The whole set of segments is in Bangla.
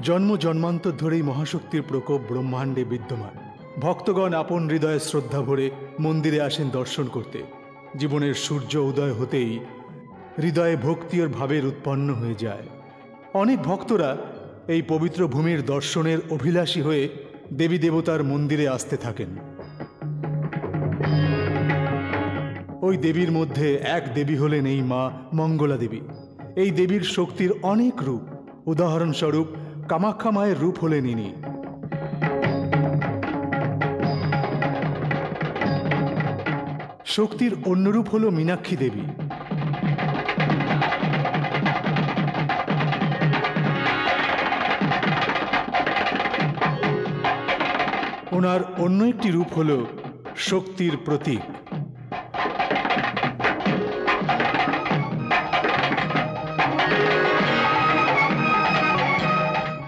जन्म जन्मान्तर धरेई महाशक्तिर प्रकोप ब्रह्मांडे विद्यमान। भक्तगण आपन हृदय श्रद्धा भरे मंदिरे आसेन दर्शन करते। जीवनेर सूर्य उदय होतेई हृदये भक्ति और भावेर उत्पन्न हये जाय। अनेक भक्तरा এই पवित्र भूमिर दर्शनेर अभिलाषी हये देवी देवतार मंदिरे आसते थाकेन। ओई देवीर मध्य एक देवी हलेन এই মা मंगला देवी। এই देवीर शक्तिर अनेक रूप। उदाहरणस्वरूप कामाख्या माয়ের रूप हलेन इनी। शक्तिर अन्य रूप हलो मीनाक्षी देवी। ओनार अन्य एकटी रूप हलो शक्तिर प्रतीक।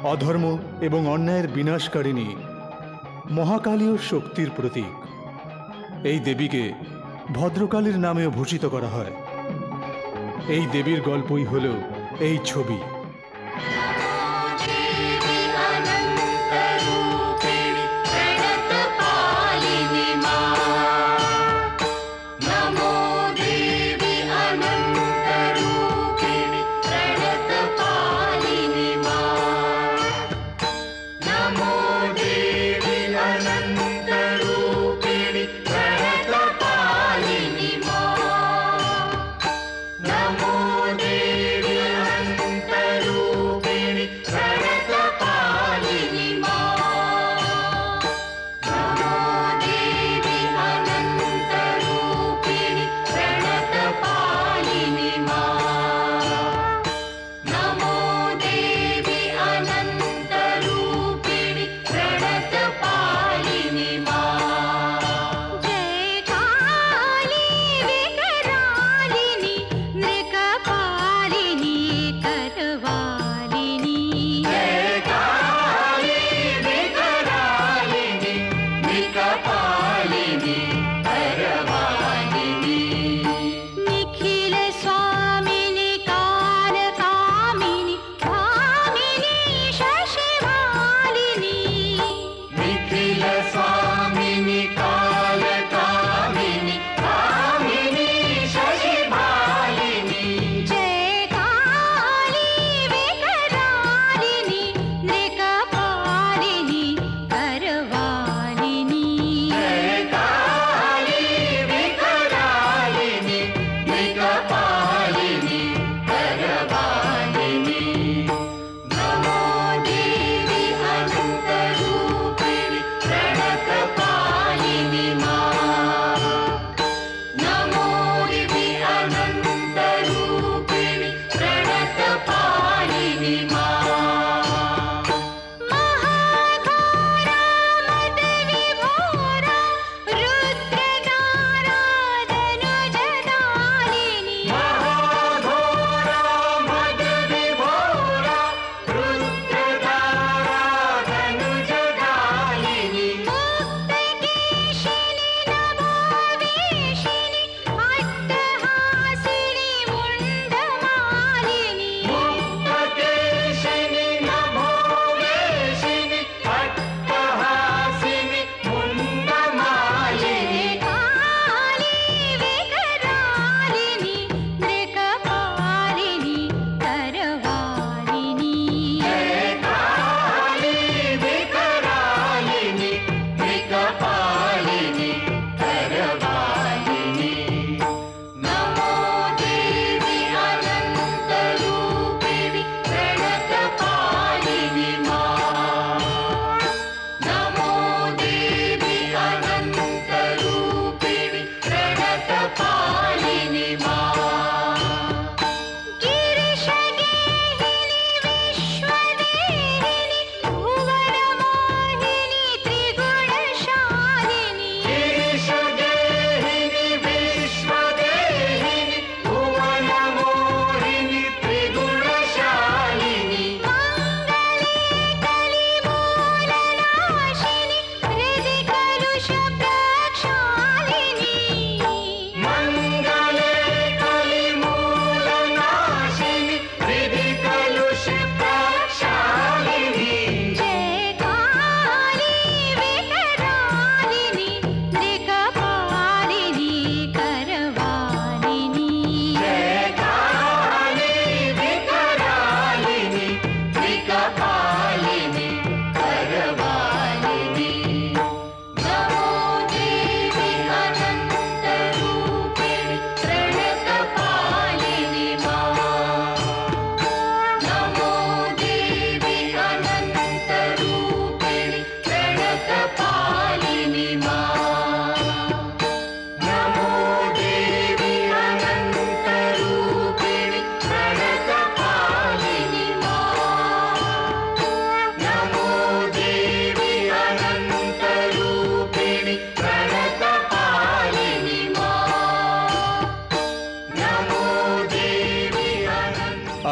अधर्म एवं अन्यायेर विनाशकारिणी महाकाली शक्तिर प्रतीक। এই দেবীকে ভদ্রকালীর নামেও ভূষিত করা হয়। এই দেবীর গল্পই হলো এই ছবি।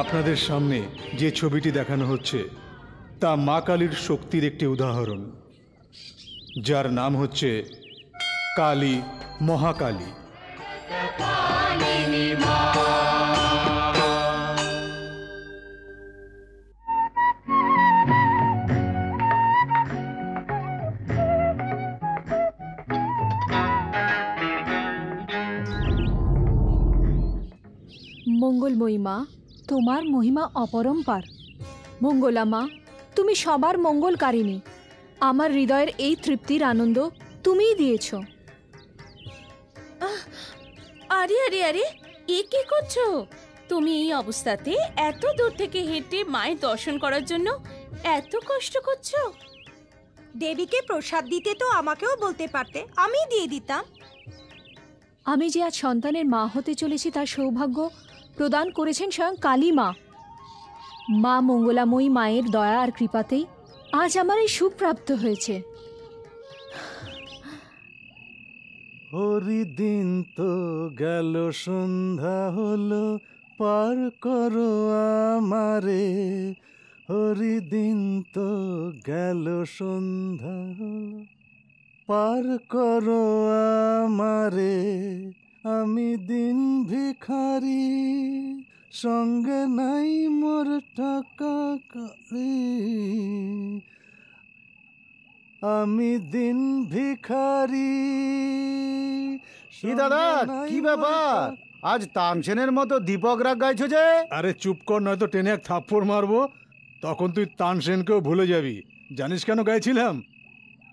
আপনাদের সামনে যে ছবিটি দেখানো হচ্ছে তা মা কালীর শক্তির একটি উদাহরণ, যার নাম হচ্ছে কালী, মহাকালী। মঙ্গলময়ী মা, তোমার মহিমা অপরম্পার। মঙ্গলা মা, তুমি সবার মঙ্গলকারিণী। আমার হৃদয়ের এই তৃপ্তির আনন্দ তুমিই দিয়েছ। আরে আরে আরে, এ কি করছো তুমি? এই অবস্থাতে এত দূর থেকে হেঁটে মায়ের দর্শন করার জন্য এত কষ্ট করছো? দেবীকে প্রসাদ দিতে তো আমাকেও বলতে পারতে, আমি দিয়ে দিতাম। আমি যে আজ সন্তানের মা হতে চলেছি তার সৌভাগ্য প্রদান করেছেন স্বয়ং কালী মা। মা মঙ্গলাময়ী মায়ের দয়া আর কৃপাতেই আজ আমার এই সুখ প্রাপ্ত হয়েছে। হরি দিন তো গেল, সন্ধ্যা হলো, পার করো আমারে। হরি দিন তো গেল, সন্ধ্যা হলো, পার করো আমারে। আমি দিন ভিখারি, সঙ্গে নাই মোর টাকা কড়ি। আমি দিন ভিখারি। কি দাদা, কি ব্যাপার? আজ তানসেনের মতো দীপক রাগ গাইছো যে? আরে চুপ কর, নয়তো টেনে এক থাপ্পড় মারবো। তখন তুই তানসেনকেও ভুলে যাবি। জানিস কেন গাইছিলাম?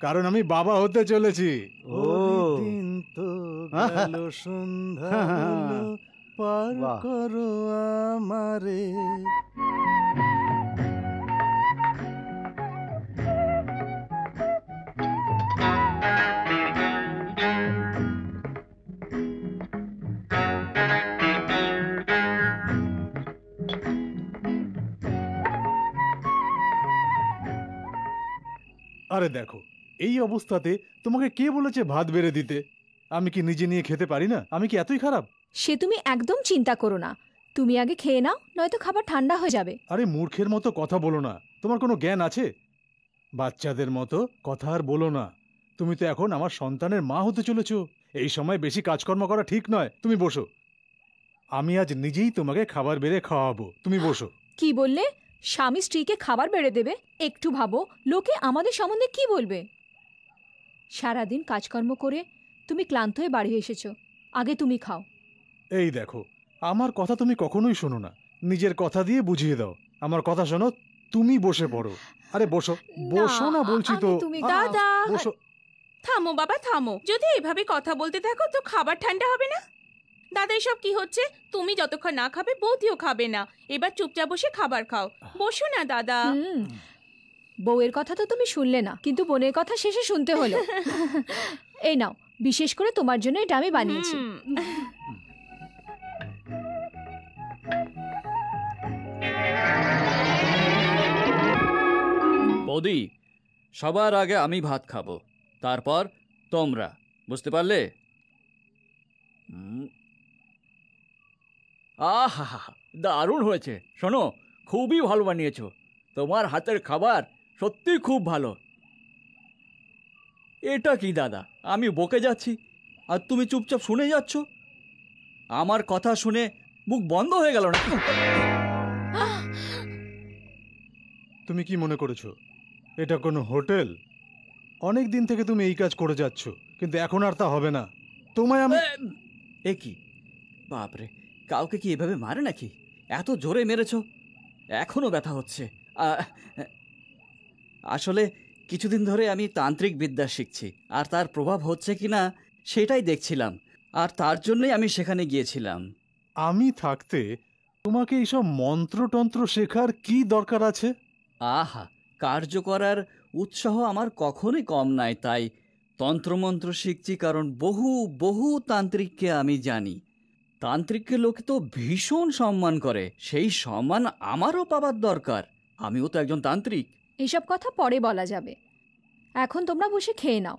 কারণ আমি বাবা হতে চলেছি। ও দিন তো গেল, সন্ধ্যা হলো, পার করো আমারে। আরে দেখো, এই অবস্থাতে তোমাকে কে বলেছে ভাত বেড়ে দিতে? আমি কি নিজে নিয়ে খেতে পারি না? আমি কি এতই খারাপ? সে তুমি একদম চিন্তা করো না। তুমি আগে খেয়ে নাও, নয়তো খাবার ঠান্ডা হয়ে যাবে। আরে মূর্খের মতো কথা বলো না। তোমার কোনো জ্ঞান আছে? বাচ্চাদের মতো কথা আর বলো না। তুমি তো এখন আমার সন্তানের মা হতে চলেছো। এই সময় বেশি কাজকর্ম করা ঠিক নয়। তুমি বসো, আমি আজ নিজেই তোমাকে খাবার বেড়ে খাওয়াবো। তুমি বসো। কি বললে? স্বামী স্ত্রীকে খাবার বেড়ে দেবে? একটু ভাবো, লোকে আমাদের সম্বন্ধে কি বলবে? সারাদিন কাজকর্ম করে তুমি ক্লান্ত হয়ে বাড়ি এসেছো, আগে তুমি খাও। এই দেখো, আমার কথা তুমি কখনোই শোনো না। নিজের কথা দিয়ে বুঝিয়ে দাও। আমার কথা শোনো, তুমি বসে পড়ো। আরে বসো, বসো না বলছি তো। তুমি দাদা, বসো। থামো বাবা, থামো। যদি এভাবে কথা বলতে থাকো তো খাবার ঠান্ডা হবে না। দাদা, এসব কি হচ্ছে? তুমি যতক্ষণ না খাবে বৌদিও খাবে না। এবার চুপচাপ বসে খাবার খাও। বসো না দাদা। বউয়ের কথা তো তুমি শুনলে না, কিন্তু বোনের কথা শেষে শুনতে হলো। এই নাও, বিশেষ করে তোমার জন্য এটা আমি বানিয়েছি। বৌদি, সবার আগে আমি ভাত খাবো, তারপর তোমরা। বুঝতে পারলে? আহা, দারুণ হয়েছে। শোনো, খুবই ভালো বানিয়েছো। তোমার হাতের খাবার সত্যি খুব ভালো। এটা কি দাদা, আমি বকে যাচ্ছি আর তুমি চুপচাপ শুনে যাচ্ছ? আমার কথা শুনে মুখ বন্ধ হয়ে গেল না? তুমি কি মনে করেছো এটা কোনো হোটেল? অনেক দিন থেকে তুমি এই কাজ করে যাচ্ছ, কিন্তু এখন আর তা হবে না। তোমায় আমি... এ কি বাপরে, কাউকে কি এভাবে মারে নাকি? এত জোরে মেরেছো, এখনো ব্যথা হচ্ছে। আসলে কিছুদিন ধরে আমি তান্ত্রিক বিদ্যা শিখছি, আর তার প্রভাব হচ্ছে কিনা সেটাই দেখছিলাম, আর তার জন্যই আমি সেখানে গিয়েছিলাম। আমি থাকতে তোমাকে এইসব মন্ত্রতন্ত্র শেখার কি দরকার আছে? আহা, কার্য করার উৎসাহ আমার কখনোই কম নাই। তাই তন্ত্রমন্ত্র শিখছি, কারণ বহু বহু তান্ত্রিককে আমি জানি। তান্ত্রিককে লোকে তো ভীষণ সম্মান করে। সেই সম্মান আমারও পাবার দরকার। আমিও তো একজন তান্ত্রিক। এসব কথা পরে বলা যাবে, এখন তোমরা বসে খেয়ে নাও।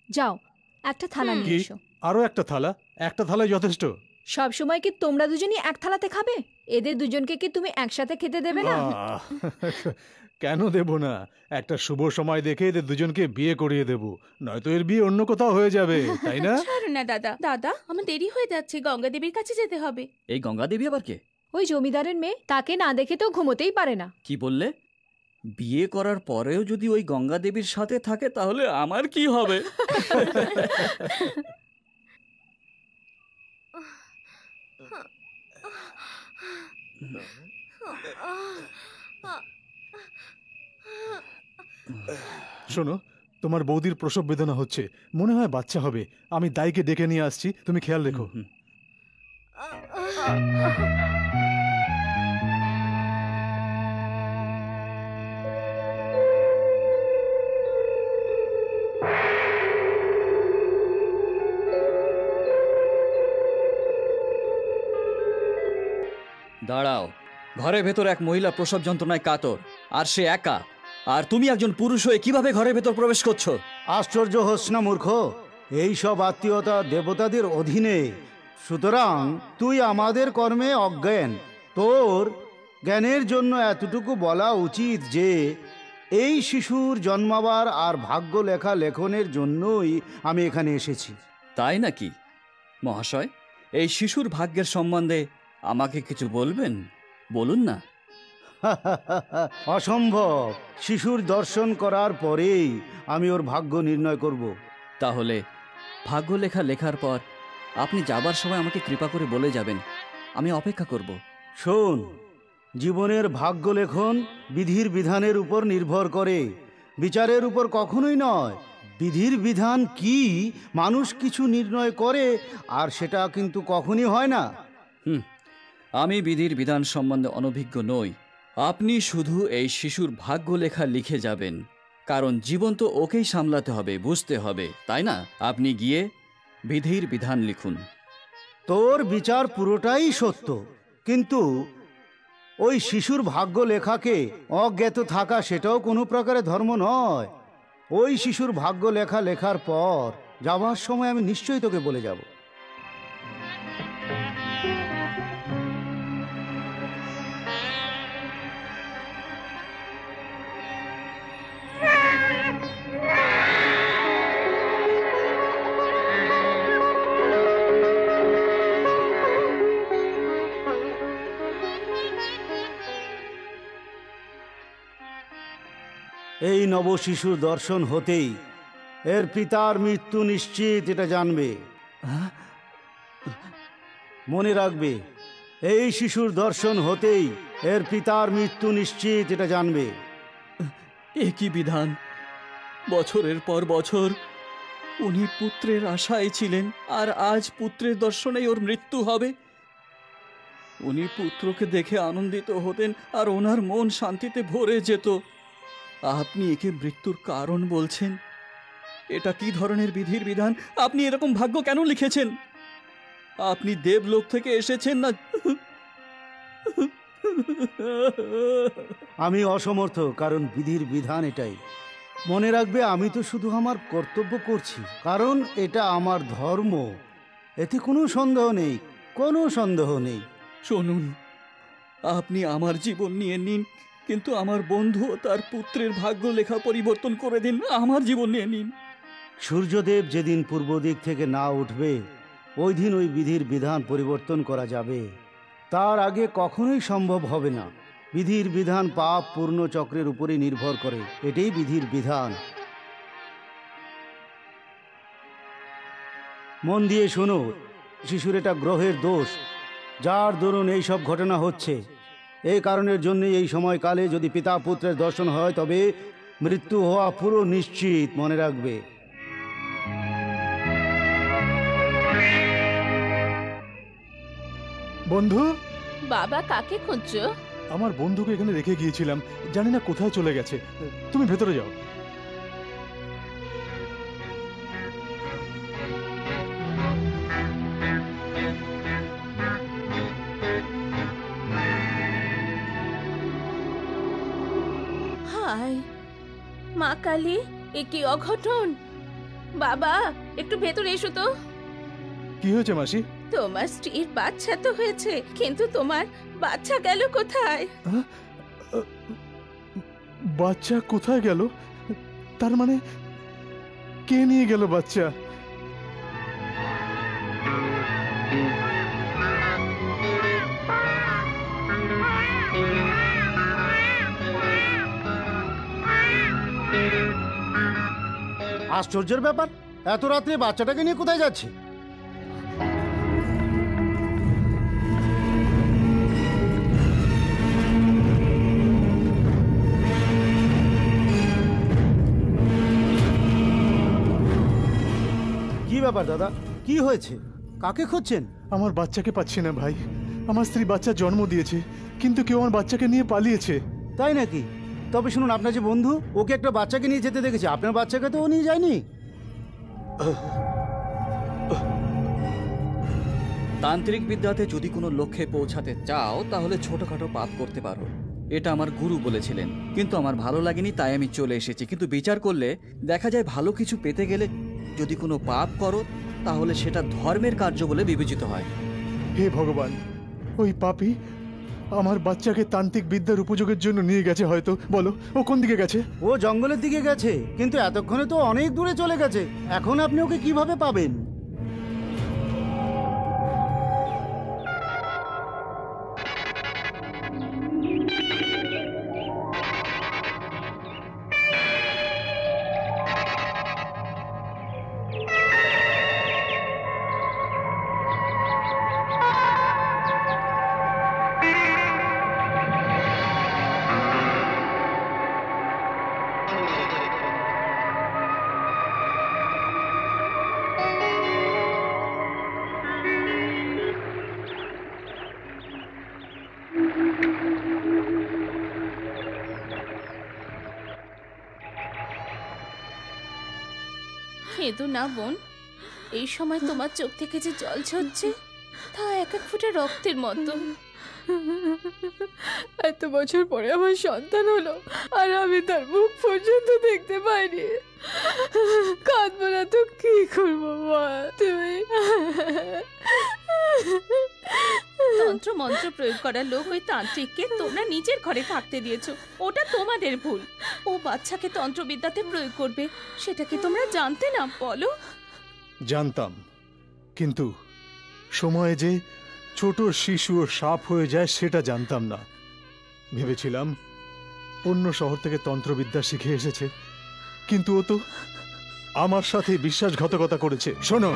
যাও, একটা থালা নিয়ে এসো। আরো একটা থালা? একটা থালায় যথেষ্ট। সব সময় কি তোমরা দুজনই এক থালাতে খাবে? এদের দুজনকে কি তুমি একসাথে খেতে দেবে না? কেন দেব না? একটা শুভ সময় দেখে এদের দুজনকে বিয়ে করিয়ে দেব, নয়তো এর বিয়ে অন্য কোথাও হয়ে যাবে, তাই না? ছাড়ো না দাদা, দাদা আমার দেরি হয়ে যাচ্ছে, গঙ্গা দেবীর কাছে যেতে হবে। এই গঙ্গা দেবী আবার কে? ওই জমিদারের মেয়ে, তাকে না দেখে তো ঘুমোতেই পারে না। কি বললে? বিয়ে করার পরেও যদি ওই গঙ্গা দেবীর সাথে থাকে তাহলে আমার কি হবে? শোনো, তোমার বৌদির প্রসব বেদনা হচ্ছে, মনে হয় বাচ্চা হবে। আমি দাইকে ডেকে নিয়ে আসছি, তুমি খেয়াল রেখো। দাঁড়াও, ঘরের ভেতর এক মহিলা প্রসব যন্ত্রণায় কাতর, আর সে একা, আর তুমি একজন পুরুষ হয়ে কিভাবে ঘরের ভেতর প্রবেশ করছো? আশ্চর্য হোস না মূর্খ, এই সব আত্মীয়তা দেবতাদের অধীনে, সুতরাং তুই আমাদের কর্মে অজ্ঞান। তোর জ্ঞানের জন্য এতটুকু বলা উচিত যে এই শিশুর জন্মাবার আর ভাগ্য লেখা লেখনের জন্যই আমি এখানে এসেছি। তাই নাকি মহাশয়? এই শিশুর ভাগ্যের সম্বন্ধে আমাকে কিছু বলবেন? বলুন না। অসম্ভব। শিশুর দর্শন করার পরেই আমি ওর ভাগ্য নির্ণয় করব। তাহলে ভাগ্য লেখা লেখার পর আপনি যাবার সময় আমাকে কৃপা করে বলে যাবেন, আমি অপেক্ষা করব। শোন, জীবনের ভাগ্য লেখন বিধির বিধানের উপর নির্ভর করে, বিচারের উপর কখনোই নয়। বিধির বিধান কি মানুষ কিছু নির্ণয় করে, আর সেটা কিন্তু কখনই হয় না। আমি বিধির বিধান সম্বন্ধে অনভিজ্ঞ নই। আপনি শুধু এই শিশুর ভাগ্য লেখা লিখে যাবেন, কারণ জীবন তো ওকেই সামলাতে হবে, বুঝতে হবে, তাই না? আপনি গিয়ে বিধির বিধান লিখুন। তোর বিচার পুরোটাই সত্য, কিন্তু ওই শিশুর ভাগ্য লেখাকে অজ্ঞাত থাকা সেটাও কোনো প্রকারে ধর্ম নয়। ওই শিশুর ভাগ্য লেখা লেখার পর যাওয়ার সময় আমি নিশ্চয়ই তোকে বলে যাব। এই নবশিশুর দর্শন হতেই এর পিতার মৃত্যু নিশ্চিত, এটা জানবে। মনে রাখবে, এই শিশুর দর্শন হতেই এর পিতার মৃত্যু নিশ্চিত, এটা জানবে। এ কি বিধান! বছরের পর বছর উনি পুত্রের আশায় ছিলেন, আর আজ পুত্রের দর্শনেই ওর মৃত্যু হবে। উনি পুত্রকে দেখে আনন্দিত হতেন, আর ওনার মন শান্তিতে ভরে যেত। আপনি একে মৃত্যুর কারণ বলছেন? এটা কি ধরনের বিধির বিধান? আপনি এরকম ভাগ্য কেন লিখেছেন? আপনি দেবলোক থেকে এসেছেন না? আমি অসমর্থ, কারণ বিধির বিধান এটাই। মনে রাখবে, আমি তো শুধু আমার কর্তব্য করছি, কারণ এটা আমার ধর্ম। এতে কোনো সন্দেহ নেই, কোনো সন্দেহ নেই। শুনুন, আপনি আমার জীবন নিয়ে নিন, কিন্তু আমার বন্ধু ও তার পুত্রের ভাগ্য লেখা পরিবর্তন করে দিন। আমার জীবন নিয়ে নিন। সূর্যদেব যেদিন পূর্ব দিক থেকে না উঠবে, ওই দিন ওই বিধির বিধান পরিবর্তন করা যাবে। তার আগে কখনোই সম্ভব হবে না। বিধির বিধান পাপ পূর্ণ চক্রের উপরে নির্ভর করে, এটাই বিধির বিধান। মন দিয়ে শোনো, শিশুর এটা গ্রহের দোষ, যার দরুন এই সব ঘটনা হচ্ছে। এই কারণের জন্য এই সময়কালে যদি পিতা পুত্রের দর্শন হয়, তবে মৃত্যু হওয়া পুরো নিশ্চিত, মনে রাখবে। বন্ধু, বাবা কাকে খুঁজছো? আমার বন্ধুকে এখানে রেখে গিয়েছিলাম, জানি না কোথায় চলে গেছে। তুমি ভেতরে যাও। হায় মা কালী, এ কি অঘটন! বাবা একটু ভেতরে এসো তো। কি হয়েছে মাসি? তোমার স্ত্রীর বাচ্চা তো হয়েছে, কিন্তু তোমার বাচ্চা গেল কোথায়? বাচ্চা কোথায় গেল? তার মানে কে নিয়ে গেল বাচ্চা? আশ্চর্যের ব্যাপার, এত রাত্রে বাচ্চাটাকে নিয়ে কোথায় যাচ্ছে? কি ব্যাপার দাদা, কি হয়েছে? কাকে খুঁজছেন? আমার বাচ্চাকে পাচ্ছি না ভাই। আমার স্ত্রী বাচ্চা জন্ম দিয়েছে, কিন্তু কেউ আমার বাচ্চাকে নিয়ে পালিয়েছে। তাই নাকি? তবে শুনুন, আপনার যে বন্ধু, ওকে একটা বাচ্চাকে নিয়ে যেতে দেখেছি, আপনার বাচ্চাকে তো ও নিয়ে যায়নি। তান্ত্রিক বিদ্যাতে যদি কোনো লক্ষ্যে পৌঁছাতে চাও তাহলে ছোটখাটো পাপ করতে পারো, এটা আমার গুরু বলেছিলেন। কিন্তু আমার ভালো লাগেনি, তাই আমি চলে এসেছি। কিন্তু বিচার করলে দেখা যায় ভালো কিছু পেতে গেলে যদি কোনো পাপ করো তাহলে সেটা ধর্মের কার্য বলে বিবেচিত হয়। হে ভগবান, ওই পাপী আমার বাচ্চাকে তান্ত্রিক বিদ্যার উপযোগের জন্য নিয়ে গেছে হয়তো। বলো, ও কোন দিকে গেছে? ও জঙ্গলের দিকে গেছে, কিন্তু এতক্ষণে তো অনেক দূরে চলে গেছে। এখন আপনি ওকে কিভাবে পাবেন? কেঁদো না বোন, এই সময় তোমার চোখ থেকে যে জল ঝরছে তা এক এক ফোঁটা রক্তের মতো। এত বছর পরে আমার সন্তান হলো, আর আমি তার মুখ পর্যন্ত দেখতে পাইনি। কাঁদবো না তো কি করবো মা? তুমি তন্ত্র মন্ত্র প্রয়োগ করা লোক ওই তান্ত্রিককে তোমরা নিজের ঘরে থাকতে দিয়েছো, ওটা তোমাদের ভুল। ও বাচ্চাকে তন্ত্রবিদ্যাতে প্রয়োগ করবে, সেটা কি তোমরা জানতে না? বলো। জানতাম, কিন্তু সময়ে যে ছোট শিশু ও সাপ হয়ে যায় সেটা জানতাম না। ভেবেছিলাম অন্য শহর থেকে তন্ত্রবিদ্যা শিখে এসেছে, কিন্তু ও তো আমার সাথে বিশ্বাসঘাতকতা করেছে। শোনো,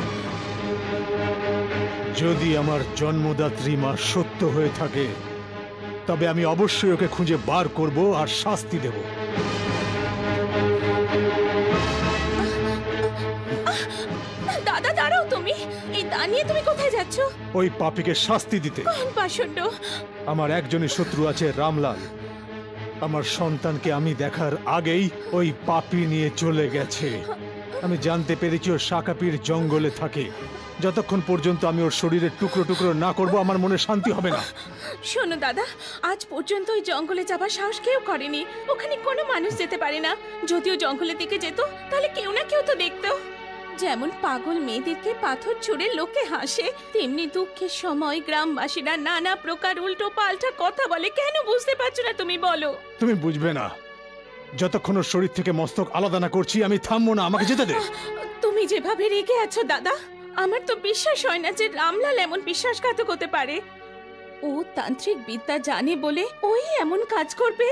যদি আমার জন্মদাত্রী মা সত্য হয়ে থাকে তবে আমি অবশ্যই ওকে খুঁজে বার করব আর শাস্তি দেব। দাদা দাঁড়াও, তুমি এই দা নিয়ে তুমি কোথায় যাচ্ছ? ওই পাপীকে শাস্তি দিতে। কোন পাষণ্ড? আমার একজনই শত্রু আছে, রামলাল। আমার সন্তানকে আমি দেখার আগেই ওই পাপী নিয়ে চলে গেছে। আমি জানতে পেরেছি ও শাকাপির জঙ্গলে থাকে। যতক্ষণ পর্যন্ত আমি ওর শরীরের টুকরো টুকরো না করব আমার মনে শান্তি হবে না। শোনো দাদা, আজ পর্যন্ত ওই জঙ্গলে যাবার সাহস কেউ করেনি। ওখানে কোনো মানুষ যেতে পারে না। যদিও জঙ্গলের দিকে যেত তাহলে কেউ না কেউ তো দেখতো। যেমন পাগল মেয়েদেরকে পাথর ছুঁড়ে লোকে হাসে, তেমনি দুঃখের সময় গ্রামবাসীরা নানা প্রকার উল্টো পাল্টা কথা বলে। কেন বুঝতে পারছো না তুমি? বলো। তুমি বুঝবে না। যতক্ষণ ওর শরীর থেকে মস্তক আলাদা না করছি আমি থামবো না। আমাকে যেতে দে। তুমি যেভাবে রেগে আছো দাদা, আমার তো বিশ্বাস হয় না যে রামলাল এমন বিশ্বাসঘাতক হতে পারে। ও তান্ত্রিক বিদ্যা জানে বলে ওই এমন কাজ করবে,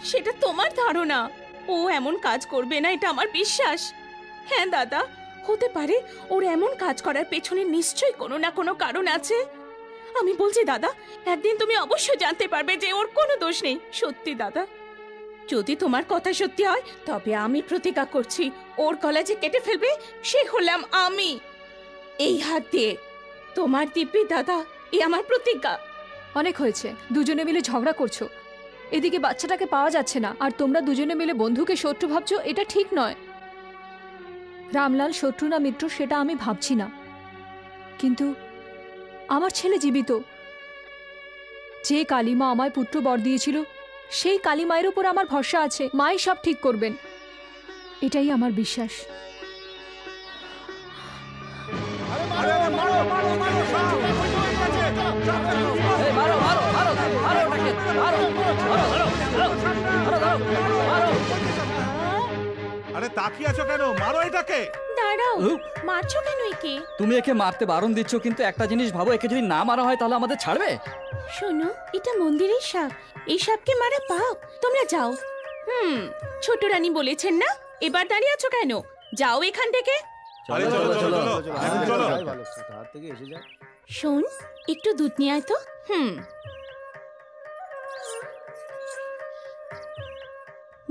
সেটা তোমার ধারণা। ও এমন কাজ করবে না, এটা আমার বিশ্বাস। হ্যাঁ দাদা, হতে পারে ওর এমন কাজ করার পেছনে নিশ্চয়ই কোনো না কোনো কারণ আছে। আমি বলছি দাদা, একদিন তুমি অবশ্যই জানতে পারবে যে ওর কোনো দোষ নেই। সত্যি দাদা, যদি তোমার কথা সত্যি হয় তবে আমি প্রতিজ্ঞা করছি ওর গলা যে কেটে ফেলবে সে হলাম আমি। এই হাত দিয়ে। তোমার দিব্যি দাদা, এই আমার প্রতিজ্ঞা। অনেক হয়েছে, দুজনে মিলে ঝগড়া করছো। এদিকে বাচ্চাটাকে পাওয়া যাচ্ছে না, আর তোমরা দুজনে মিলে বন্ধুকে শত্রু ভাবছো। এটা ঠিক নয়। রামলাল শত্রু না মিত্র সেটা আমি ভাবছি না, কিন্তু আমার ছেলে জীবিত। যে কালীমা আমায় পুত্র বর দিয়েছিল সেই কালীমায়ের উপর আমার ভরসা আছে। মাই সব ঠিক করবেন, এটাই আমার বিশ্বাস। মারো মারো মারো মারো তাকিয়ে আছো কেন? মারো এটাকে। দাঁড়াও, মারছো কেন একে? তুমি একে মারতে বারণ দিচ্ছ, কিন্তু একটা জিনিস ভাবো, একে যদি না মারা হয় তাহলে আমাদের ছাড়বে? শোনো, এটা মন্দিরের সাপ, এই সাপকে মারা পাপ। তোমরা যাও। ছোট রানী বলেছেন না, এবার দাঁড়িয়ে আছো কেন? যাও এখান থেকে। চলো চলো চলো চলো। শোন, একটু দুধ নিয়ে আয় তো।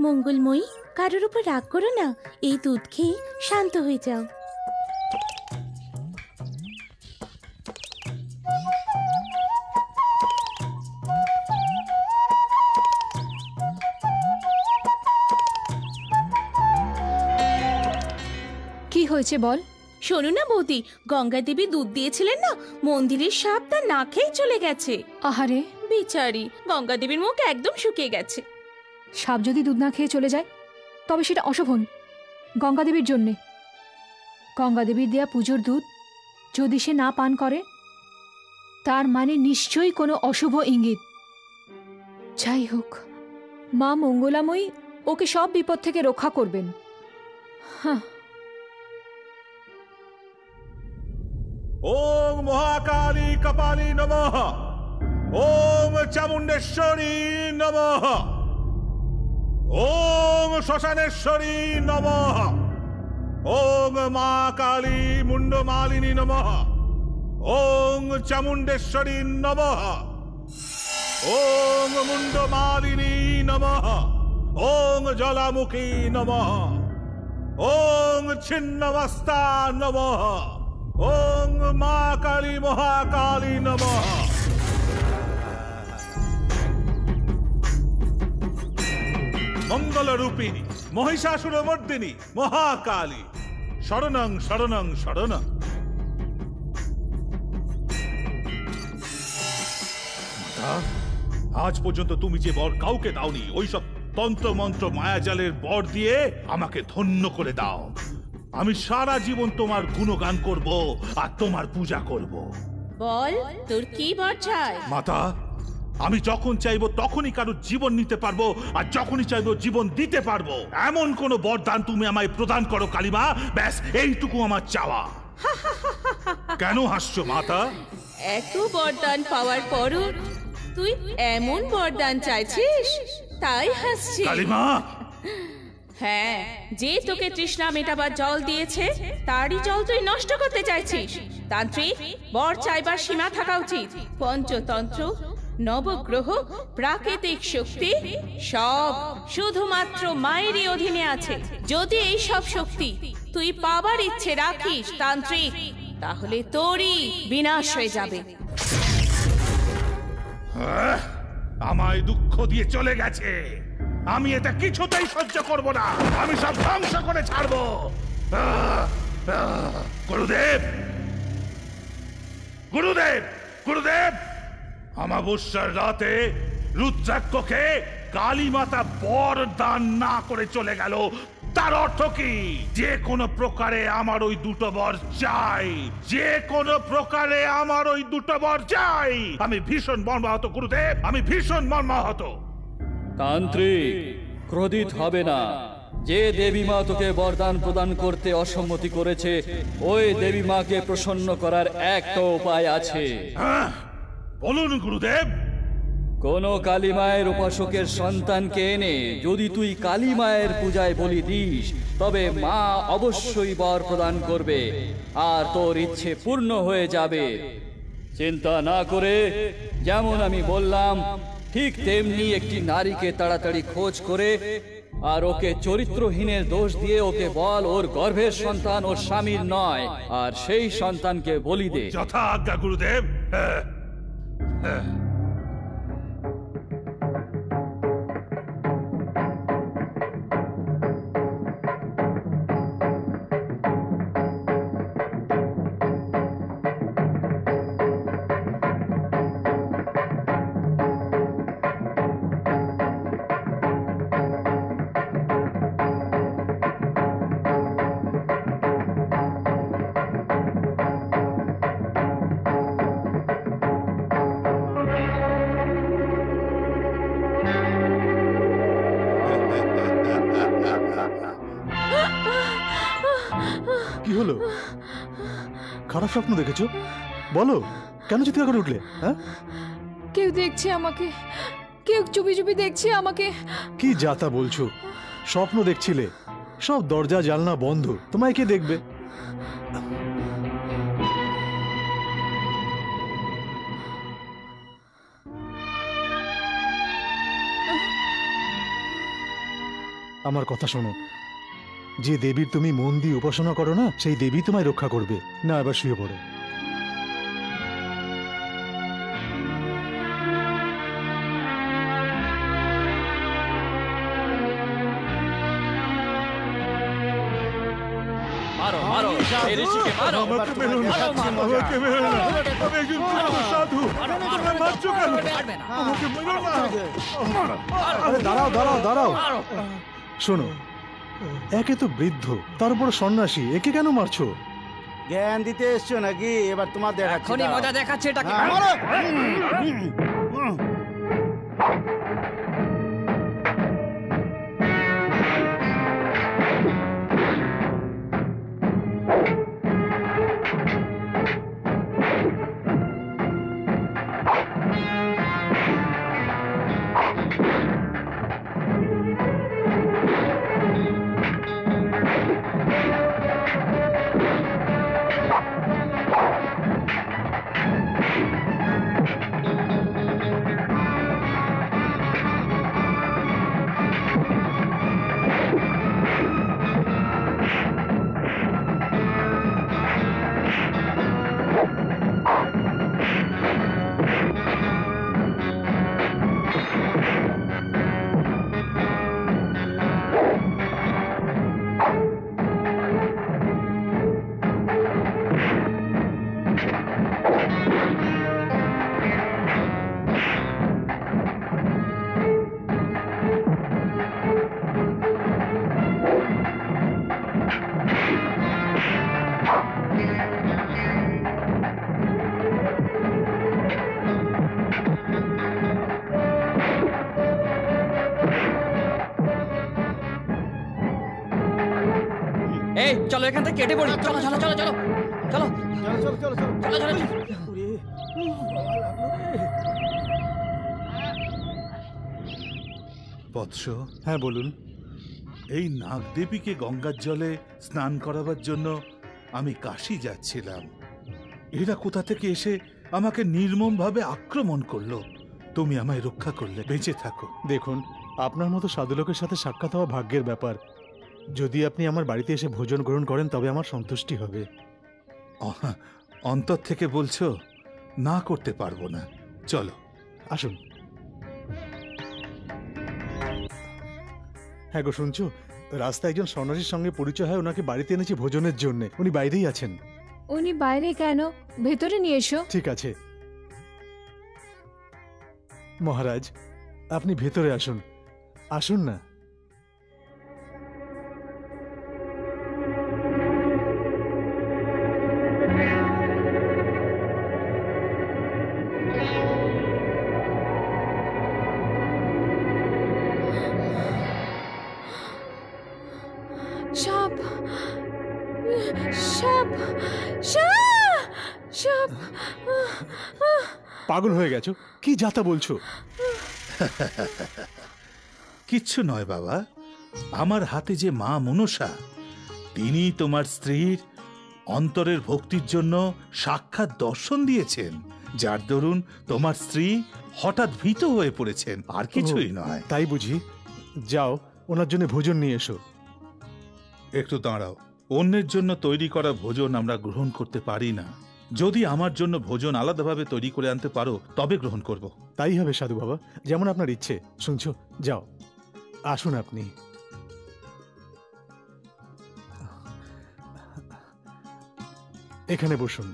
মঙ্গলময়ী, কারোর উপর রাগ করো না, এই দুধ খেয়ে শান্ত হয়ে যাও। কি হয়েছে বল? শোনো না বৌদি, গঙ্গা দেবী দুধ দিয়েছিলেন না, মন্দিরের সাপ তা না খেয়ে চলে গেছে। আহারে, বিচারি, গঙ্গা দেবীর মুখ একদম শুকিয়ে গেছে। সাপ যদি দুধ না খেয়ে চলে যায় তবে সেটা অশোভন গঙ্গাদেবীর জন্যে। গঙ্গাদেবীর দেয়া পুজোর দুধ যদি সে না পান করে তার মানে নিশ্চয়ই কোনো অশুভ ইঙ্গিত। যাই হোক, মা মঙ্গলাময়ী ওকে সব বিপদ থেকে রক্ষা করবেন। হ্যাঁ। ওম মহাকালী কপালী নমঃ। ওম চামুণ্ডেশ্বরী নমঃ। ওম শ্মশানেশ্বরী নমঃ। ওম মা কালী মুন্ডমালিনী নমঃ। ওম চামুণ্ডেশ্বরী নমঃ। ওম মুন্ডমালিনী নমঃ। ওম জলামুখী নমঃ। ওম ছিন্নমস্তা নমঃ। ওম মা কালী মহাকালী নমঃ। মঙ্গলরূপিণী মহিষাসুরমর্দিনী মহাকালী শরণং শরণং শরণং। আজ পর্যন্ত তুমি যে বর কাউকে দাওনি, ওইসব তন্ত্র মন্ত্র মায়াজালের বর দিয়ে আমাকে ধন্য করে দাও। আমি সারা জীবন তোমার গুণগান করব আর তোমার পূজা করব। বল, তোর কি বর চাই? মাতা, আমি যখন চাইবো তখনই কারোর জীবন নিতে পারবো, আর যখনই চাইবো জীবন দিতে পারবো। এমন কোন বরদান তুমি আমায় প্রদান করো কালিমা, ব্যাস এইটুকু আমার চাওয়া। কেন হাসছো মাতা? এত বরদান পাওয়ার পরও তুই এমন বরদান চাইছিস, তাই হাসছিস। কালিমা, হ্যাঁ, যে তোকে তৃষ্ণা মেটাবার জল দিয়েছে তারই জল তুই নষ্ট করতে চাইছিস। তান্ত্রিক, বর চাইবার সীমা থাকা উচিত। পঞ্চতন্ত্র, নবগ্রহ, প্রাকৃতিক শক্তি সব শুধুমাত্র মায়েরই অধীনে আছে। যদি এই সব শক্তি তুই পাবার ইচ্ছে রাখিস তান্ত্রিক, তাহলে তোরই বিনাশ হয়ে যাবে। আমায় দুঃখ দিয়ে চলে গেছে, আমি এটা কিছুতেই সহ্য করব না। আমি সব ধ্বংস করে ছাড়বো। গুরুদেব, গুরুদেব, গুরুদেব, অমাবস্যার রাতে রুদ্রাক্ষকে কালী মাতা বর দান না করে চলে গেল, তার অর্থ কি? যে কোনো প্রকারে আমার ওই দুটো বর চাই, যে কোনো প্রকারে আমার ওই দুটো বর চাই। আমি ভীষণ মর্মাহত গুরুদেব, আমি ভীষণ মর্মাহত। তান্ত্রিক, ক্রোধিত হবে না। যে দেবী মা তোকে বরদান প্রদান করতে অসম্মতি করেছে, ওই দেবী মাকে প্রসন্ন করার একটা উপায় আছে। বলুন গুরুদেব। কোন কালী মায়ের উপাসকের সন্তানকে এনে যদি তুই কালী মায়ের পূজায় বলি দিস, তবে মা অবশ্যই বর প্রদান করবে আর তোর ইচ্ছে পূর্ণ হয়ে যাবে। চিন্তা না করে যেমন আমি বললাম ঠিক তেমনি একটি নারীকে তাড়াতাড়ি খোঁজ করে আর ওকে চরিত্রহীনের দোষ দিয়ে ওকে বল ওর গর্ভের সন্তান ওর স্বামীর নয়, আর সেই সন্তানকে বলি দে। যথা আজ্ঞা গুরুদেব। হলো? খারাপ স্বপ্ন দেখেছো? বলো, কেন চিৎকার করে উঠলে? হ্যাঁ, কেউ দেখছে আমাকে, কেউ চুপি চুপি দেখছে আমাকে। কি যাতা বলছো? স্বপ্ন দেখছিলে? সব দরজা জানলা বন্ধ, তোমায় কে দেখবে? আমার কথা শোনো, যে দেবীর তুমি মন দিয়ে উপাসনা করো না, সেই দেবী তোমায় রক্ষা করবে। না, এবার শুয়ে পড়ো। মারো মারো এই ঋষিকে মারো। আমাকে মেরো না, আমাকে মেরো না, আমি একজন সাধু, আমাকে মারছো কেন? আমাকে মেরো না। আরে দাঁড়াও দাঁড়াও দাঁড়াও, শোনো, একে তো বৃদ্ধ, তার উপর সন্ন্যাসী, একে কেন মারছো? জ্ঞান দিতে এসছো নাকি? এবার তোমার দেখাচ্ছি। এখনই মজা দেখাচ্ছে এটাকে। মারো। এই চলো এখান থেকে কেটে পড়ি। চলো চলো চলো চলো চলো চলো চলো চলো চলো চলো চলো। বৎস, হ্যাঁ বলুন। এই নাগদেবীকে গঙ্গার জলে স্নান করাবার জন্য আমি কাশী যাচ্ছিলাম। এরা কোথা থেকে এসে আমাকে নির্মমভাবে আক্রমণ করলো। তুমি আমায় রক্ষা করলে, বেঁচে থাকো। দেখুন, আপনার মতো সাধু লোকের সাথে সাক্ষাৎ হওয়া ভাগ্যের ব্যাপার। যদি আপনি আমার বাড়িতে এসে ভোজন গ্রহণ করেন তবে আমার সন্তুষ্টি হবে। অন্তর থেকে বলছো? না করতে পারবো না। চলো আসুন। হ্যাঁ গো, শুনছো? রাস্তায় একজন সন্ন্যাসীর সঙ্গে পরিচয় হয়, ওনাকে বাড়িতে এনেছি ভোজনের জন্য। উনি বাইরেই আছেন। উনি বাইরে কেন? ভেতরে নিয়ে এসো। ঠিক আছে মহারাজ, আপনি ভেতরে আসুন। আসুন না। সাপ, সাপ, সাপ, সাপ। পাগল হয়ে গেছো? কি যাতা বলছো? কিচ্ছু নয় বাবা, আমার হাতে যে মা মনসা, তিনি তোমার স্ত্রীর অন্তরের ভক্তির জন্য সাক্ষাৎ দর্শন দিয়েছেন, যার দরুন তোমার স্ত্রী হঠাৎ ভীত হয়ে পড়েছেন, আর কিছুই নয়। তাই বুঝি? যাও, ওনার জন্য ভোজন নিয়ে এসো। একটু দাঁড়াও, অন্যের জন্য তৈরি করা ভোজন আমরা গ্রহণ করতে পারি না। যদি আমার জন্য ভোজন আলাদাভাবে তৈরি করে আনতে পারো তবে গ্রহণ করব। তাই হবে সাধু বাবা, যেমন আপনার ইচ্ছে। শুনছো? যাও, আসুন আপনি। এখানে বসুন।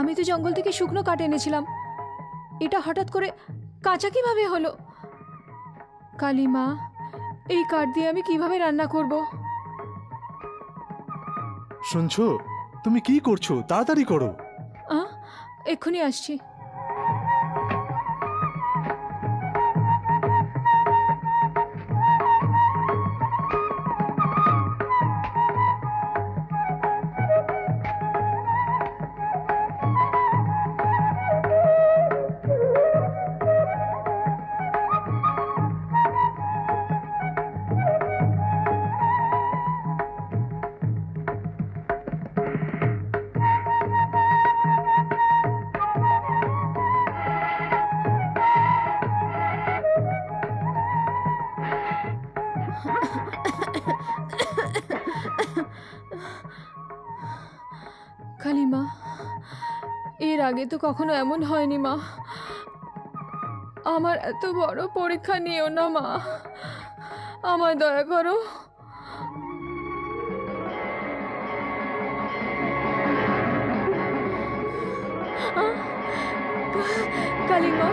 আমি তো জঙ্গল থেকে শুকনো কাঠ এনেছিলাম, এটা হঠাৎ করে কাঁচা কিভাবে হলো? কালী মা, এই কাঠ দিয়ে আমি কিভাবে রান্না করব? শুনছো, তুমি কি করছো? তাড়াতাড়ি করো। এক্ষুনি আসছি। কালী মা, এর আগে তো কখনো এমন হয়নি মা। আমার এত বড় পরীক্ষা নিও না মা, আমায় দয়া করো। কালী মা,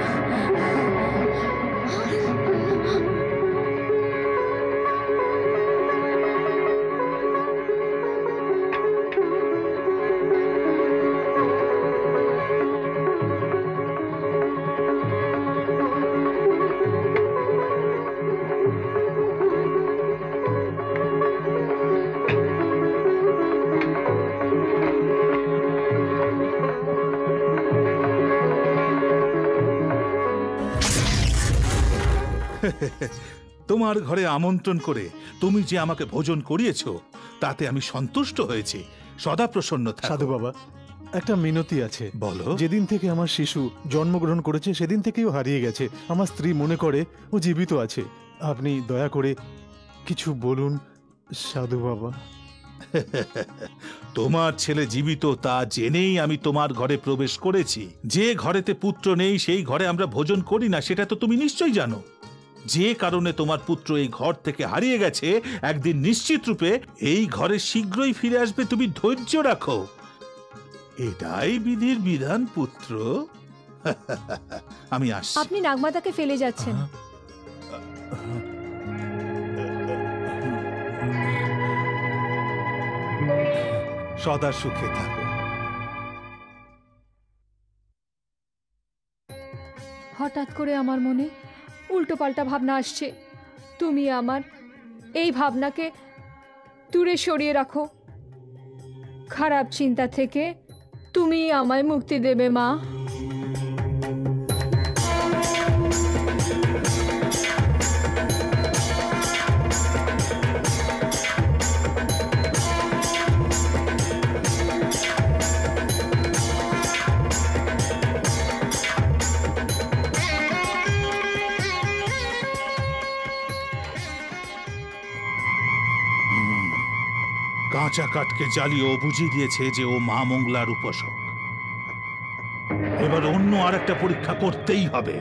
তোমার ঘরে আমন্ত্রণ করে তুমি যে আমাকে ভোজন করিয়েছো তাতে আমি সন্তুষ্ট হয়েছি। সদা প্রসন্ন থাকো। সাধু বাবা, একটা মিনতি আছে। বলো। যেদিন থেকে আমার শিশু জন্মগ্রহণ করেছে সেদিন থেকেই ও হারিয়ে গেছে। আমার স্ত্রী মনে করে ও জীবিত আছে। আপনি দয়া করে কিছু বলুন সাধু বাবা। তোমার ছেলে জীবিত তা জেনেই আমি তোমার ঘরে প্রবেশ করেছি। যে ঘরেতে পুত্র নেই সেই ঘরে আমরা ভোজন করি না, সেটা তো তুমি নিশ্চয়ই জানো। যে কারণে তোমার পুত্র এই ঘর থেকে হারিয়ে গেছে, একদিন নিশ্চিত রূপে এই ঘরে শীঘ্রই ফিরে আসবে। তুমি ধৈর্য রাখো, এটাই বিধির বিধান পুত্র। আমি আসছি। আপনি নাগমাতাকে ফেলে যাচ্ছেন। সদা সুখে থাকো। হঠাৎ করে আমার মনে উল্টো পাল্টা ভাবনা আসছে। তুমি আমার এই ভাবনাকে দূরে সরিয়ে রাখো। খারাপ চিন্তা থেকে তুমি আমায় মুক্তি দেবে মা। কাঁচা কাঠকে জ্বালিয়ে ও বুঝিয়ে দিয়েছে যে ও মা মঙ্গলার উপাসক। এবার অন্য আর একটা পরীক্ষা করতেই হবে।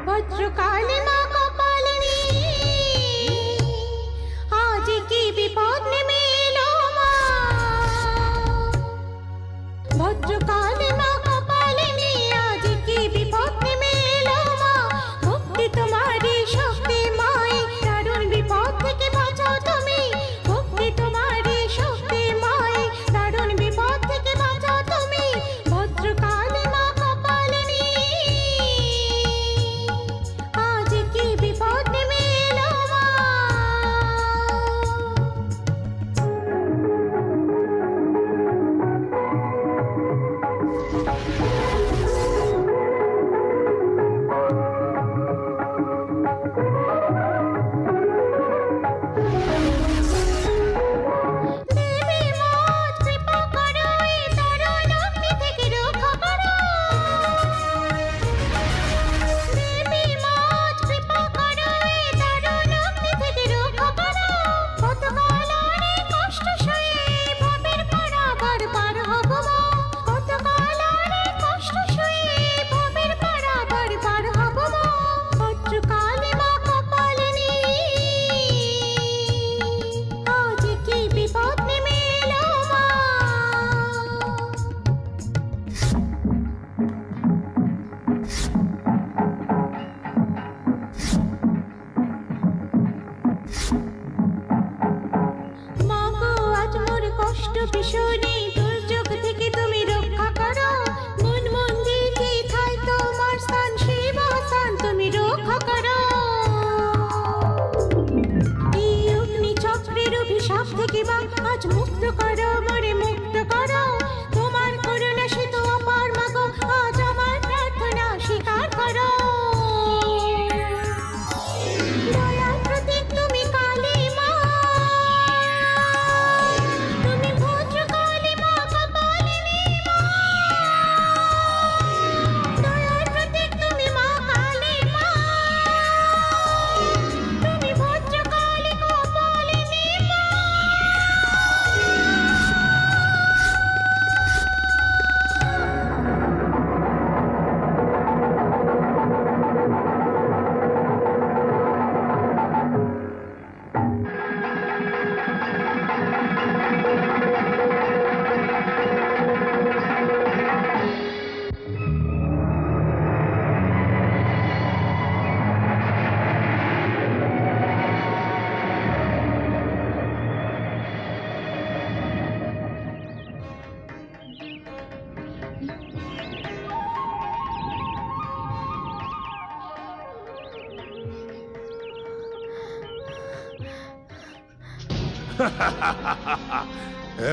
ভদ্রকালী মা কপালিনী, আজ কি বিপদ নেমে এলো মা। ভদ্রকালী মা কপালিনী, আজ কি বিপদ নেমে এলো মা। ভক্তি তোমারই শক্তি মাই, দারুণ বিপদ থেকে বাঁচাও তুমি। ভক্তি তোমারই শক্তি মাই, দারুণ বিপদ থেকে বাঁচাও তুমি। ভদ্রকালী মা কপালিনী।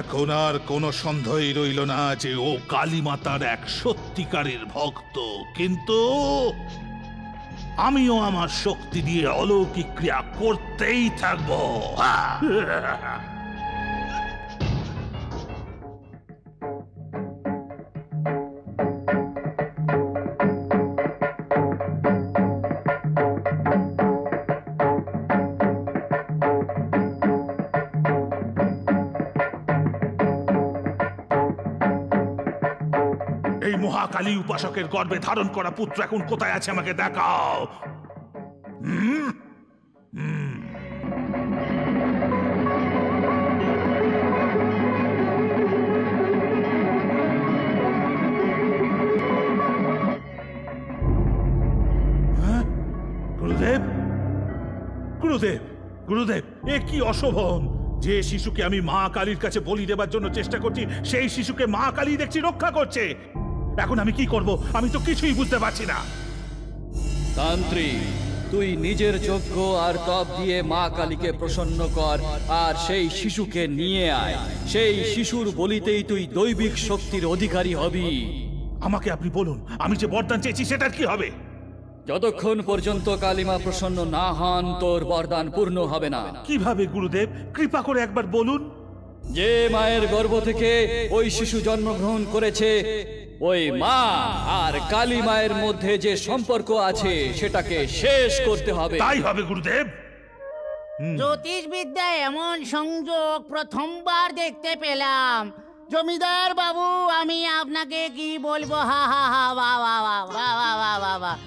এখন আর কোনো সন্দেহই রইল না যে ও কালীমাতার এক সত্যিকারের ভক্ত, কিন্তু আমিও আমার শক্তি দিয়ে অলৌকিক ক্রিয়া করতেই থাকবো। এই মহাকালী উপাসকের গর্ভে ধারণ করা পুত্র এখন কোথায় আছে আমাকে দেখাও। গুরুদেব, গুরুদেব, গুরুদেব, এ কি অশোভন! যে শিশুকে আমি মা কালীর কাছে বলি দেবার জন্য চেষ্টা করছি, সেই শিশুকে মা কালী দেখছি রক্ষা করছে। এখন আমি কি করব? আমি তো কিছুই বুঝতে পারছি না। তান্ত্রিক, তুই নিজের যজ্ঞ আর তপ দিয়ে মা কালীকে প্রসন্ন কর, আর সেই শিশুকে নিয়ে আয়। সেই শিশুর বলিতেই তুই দৈবিক শক্তির অধিকারী হবি। আমাকে আপনি বলুন, আমি যে বরদান চেয়েছি সেটার কি হবে? যতক্ষণ পর্যন্ত কালীমা প্রসন্ন না হন, তোর বরদান পূর্ণ হবে না। কিভাবে গুরুদেব? কৃপা করে একবার বলুন। যে মায়ের গর্ভ থেকে ওই শিশু জন্মগ্রহণ করেছে, ওই মা আর কালী মায়ের মধ্যে যে সম্পর্ক আছে সেটাকে শেষ করতে হবে। তাই হবে গুরুদেব। জ্যোতিষ বিদ্যায় এমন সংযোগ প্রথমবার দেখতে পেলাম। জমিদার বাবু, আমি আপনাকে কি বলবো? হা হা হা, বাহ বাহ বাহ বাহ বাহ বাহ বাহ।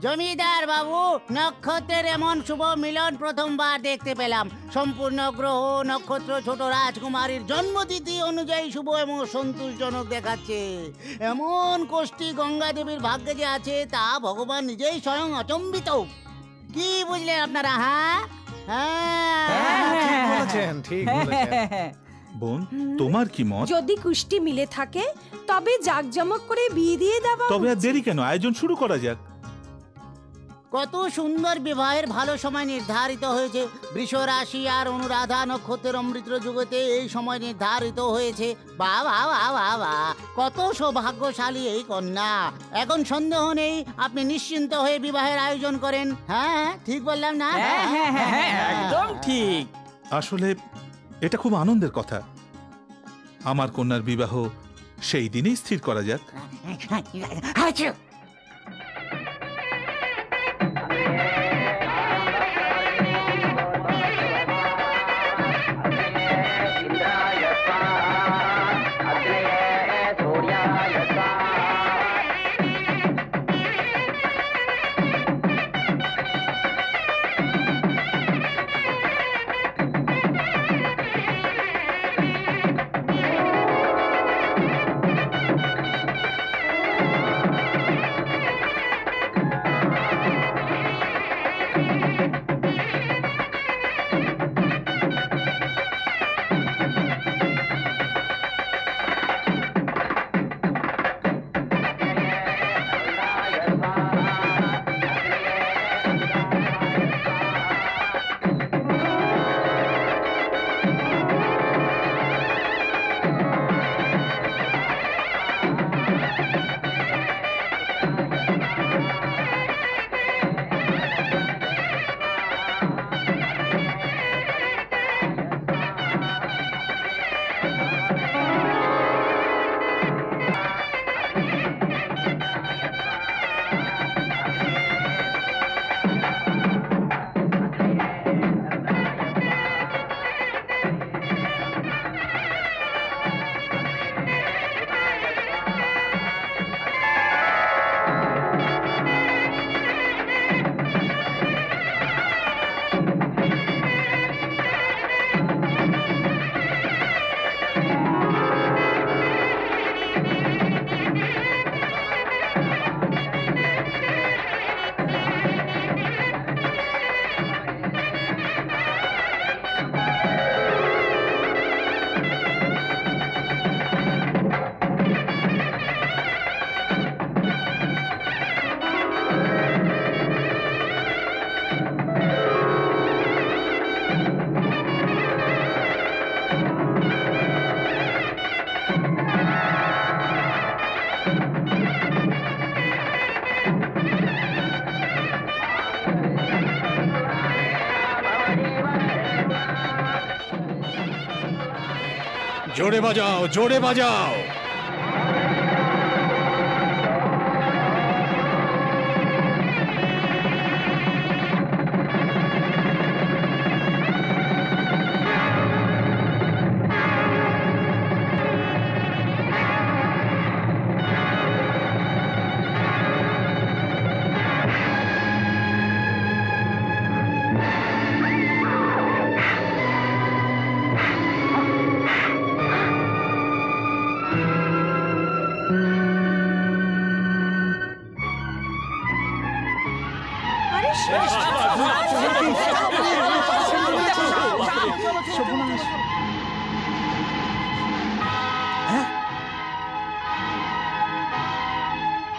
জমিদার বাবু, নক্ষত্রের এমন শুভ মিলন প্রথমবার দেখতে পেলাম। সম্পূর্ণ গ্রহ নক্ষত্র ছোট রাজকুমারীর জন্মতিথি অনুযায়ী শুভ এবং সন্তোষজনক দেখাচ্ছে। এমন কোষ্ঠী গঙ্গা দেবীর ভাগ্যে যে আছে তা ভগবান নিজেই স্বয়ং অচম্বিত। কি বুঝলেন আপনারা? ঠিক বলেছেন। বোন, তোমার কি মত? যদি কুষ্টি মিলে থাকে তবে জাকজমক করে বিয়ে দিয়ে দেওয়া। তবে আর দেরি কেন, আয়োজন শুরু করা যাক। কত সুন্দর বিবাহের ভালো সময় নির্ধারিত হয়েছে। বৃষ রাশি আর অনুরাধা নক্ষত্রের অমৃত যুগতে এই সময় নির্ধারিত হয়েছে। বাহ বাহ বাহ বাহ বাহ, কত সৌভাগ্যশালী এই কন্যা। এখন সন্দেহ নেই, আপনি নিশ্চিন্ত হয়ে বিবাহের আয়োজন করেন। হ্যাঁ, ঠিক বললাম না? একদম ঠিক। আসলে এটা খুব আনন্দের কথা। আমার কন্যার বিবাহ সেই দিনেই স্থির করা যাক। জোরে বাজাও, জোরে বাজাও।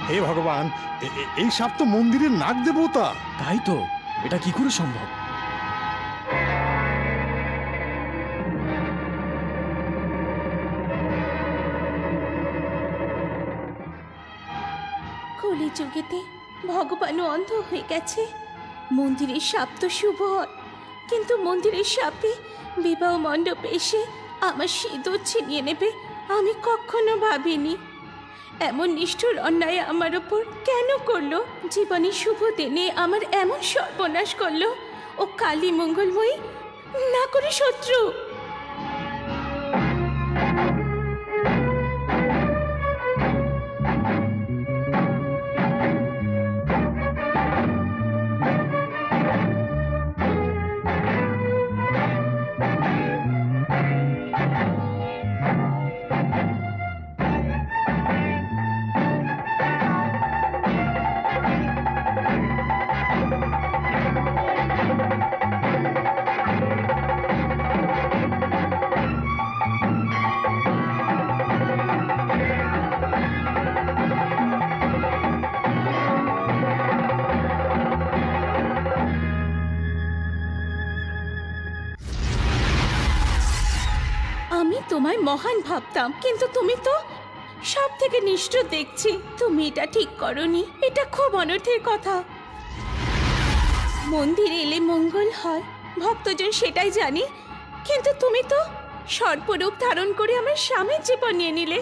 হে ভগবান, এই সাপ তো মন্দিরের নাগ দেবতা। তাই তো, এটা কি করে সম্ভব? কলিযুগেতে ভগবানও অন্ধ হয়ে গেছে। মন্দিরের সাপ তো শুভ হয়, কিন্তু মন্দিরের সাপে বিবাহ মণ্ডপে এসে আমার সিঁদুর ছিনিয়ে নেবে আমি কখনো ভাবিনি। এমন নিষ্ঠুর অন্যায় আমার ওপর কেন করলো? জীবনের শুভ দিনে আমার এমন সর্বনাশ করলো। ও কালী মঙ্গলময়ী, না করে শত্রু। আমি তোমায় মহান ভাবতাম, কিন্তু তুমি তো সব থেকে নিষ্ঠুর দেখছি। তুমি এটা ঠিক করনি, এটা খুব অনর্থের কথা। মন্দিরে এলে মঙ্গল হয়, ভক্তজন সেটাই জানি, কিন্তু তুমি তো সর্পরূপ ধারণ করে আমার স্বামীর জীবন নিয়ে নিলে।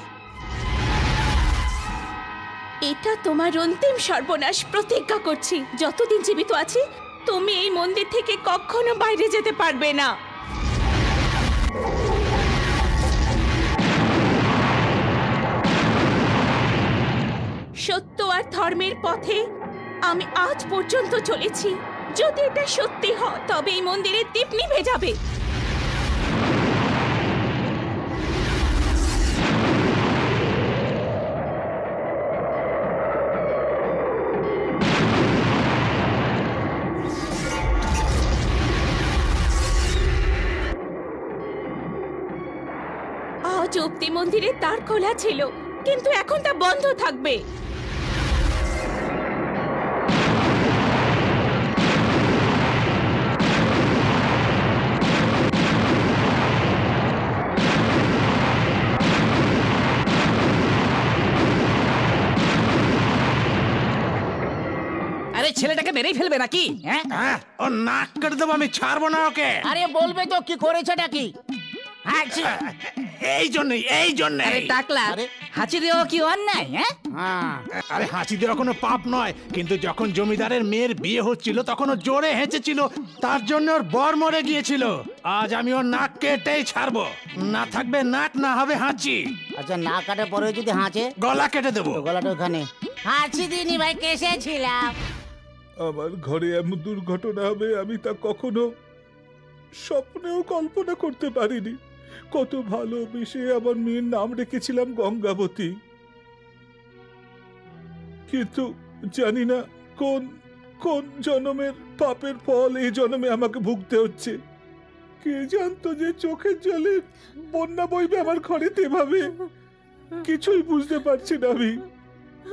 এটা তোমার অন্তিম সর্বনাশ। প্রতিজ্ঞা করছি, যতদিন জীবিত আছি তুমি এই মন্দির থেকে কখনো বাইরে যেতে পারবে না। সত্য আর ধর্মের পথে আমি আজ পর্যন্ত চলেছি। যদি এটা সত্যি হয় তবে এই মন্দিরের দীপ নিভে যাবে। আজ অব্দি মন্দিরের দ্বার খোলা ছিল, কিন্তু এখন তা বন্ধ থাকবে। আরে ছেলেটাকে মেরেই ফেলবে নাকি? হ্যাঁ, ও নাক কেটে দেবো আমি, ছাড়বো না ওকে। আরে বলবে তো কি করেছেটা কি? এই জন্য টাকলা হাঁচি দেওয়া কি অন্যায়? আরে হাঁচি দেওয়া কোনো পাপ নয়, কিন্তু যখন জমিদারের মেয়ের বিয়ে হচ্ছিল তখন ও জোরে হেঁচেছিল, তার জন্য ওর বর মরে গিয়েছিল। আজ আমি ওর নাক কেটেই ছাড়বো। না থাকবে নাক, না হবে হাঁচি। আচ্ছা, না কাটার পরে যদি হাঁচে? গলা কেটে দেবো। গলাটা ওখানে। হাঁচি দিনি ভাই, কেসে ছিলাম। আমার ঘরে এমন দুর্ঘটনা হবে আমি তা কখনো স্বপ্নেও কল্পনা করতে পারিনি। কত ভালোবেসে আমার মেয়ের নাম রেখেছিলাম গঙ্গাবতী, কিন্তু জানি না কোন কোন জন্মের পাপের ফল এই জন্মে আমাকে ভুগতে হচ্ছে। কে জানতো যে চোখের জলে বন্যা বইবে আমার ঘরেতে এভাবে? কিছুই বুঝতে পারছি না আমি,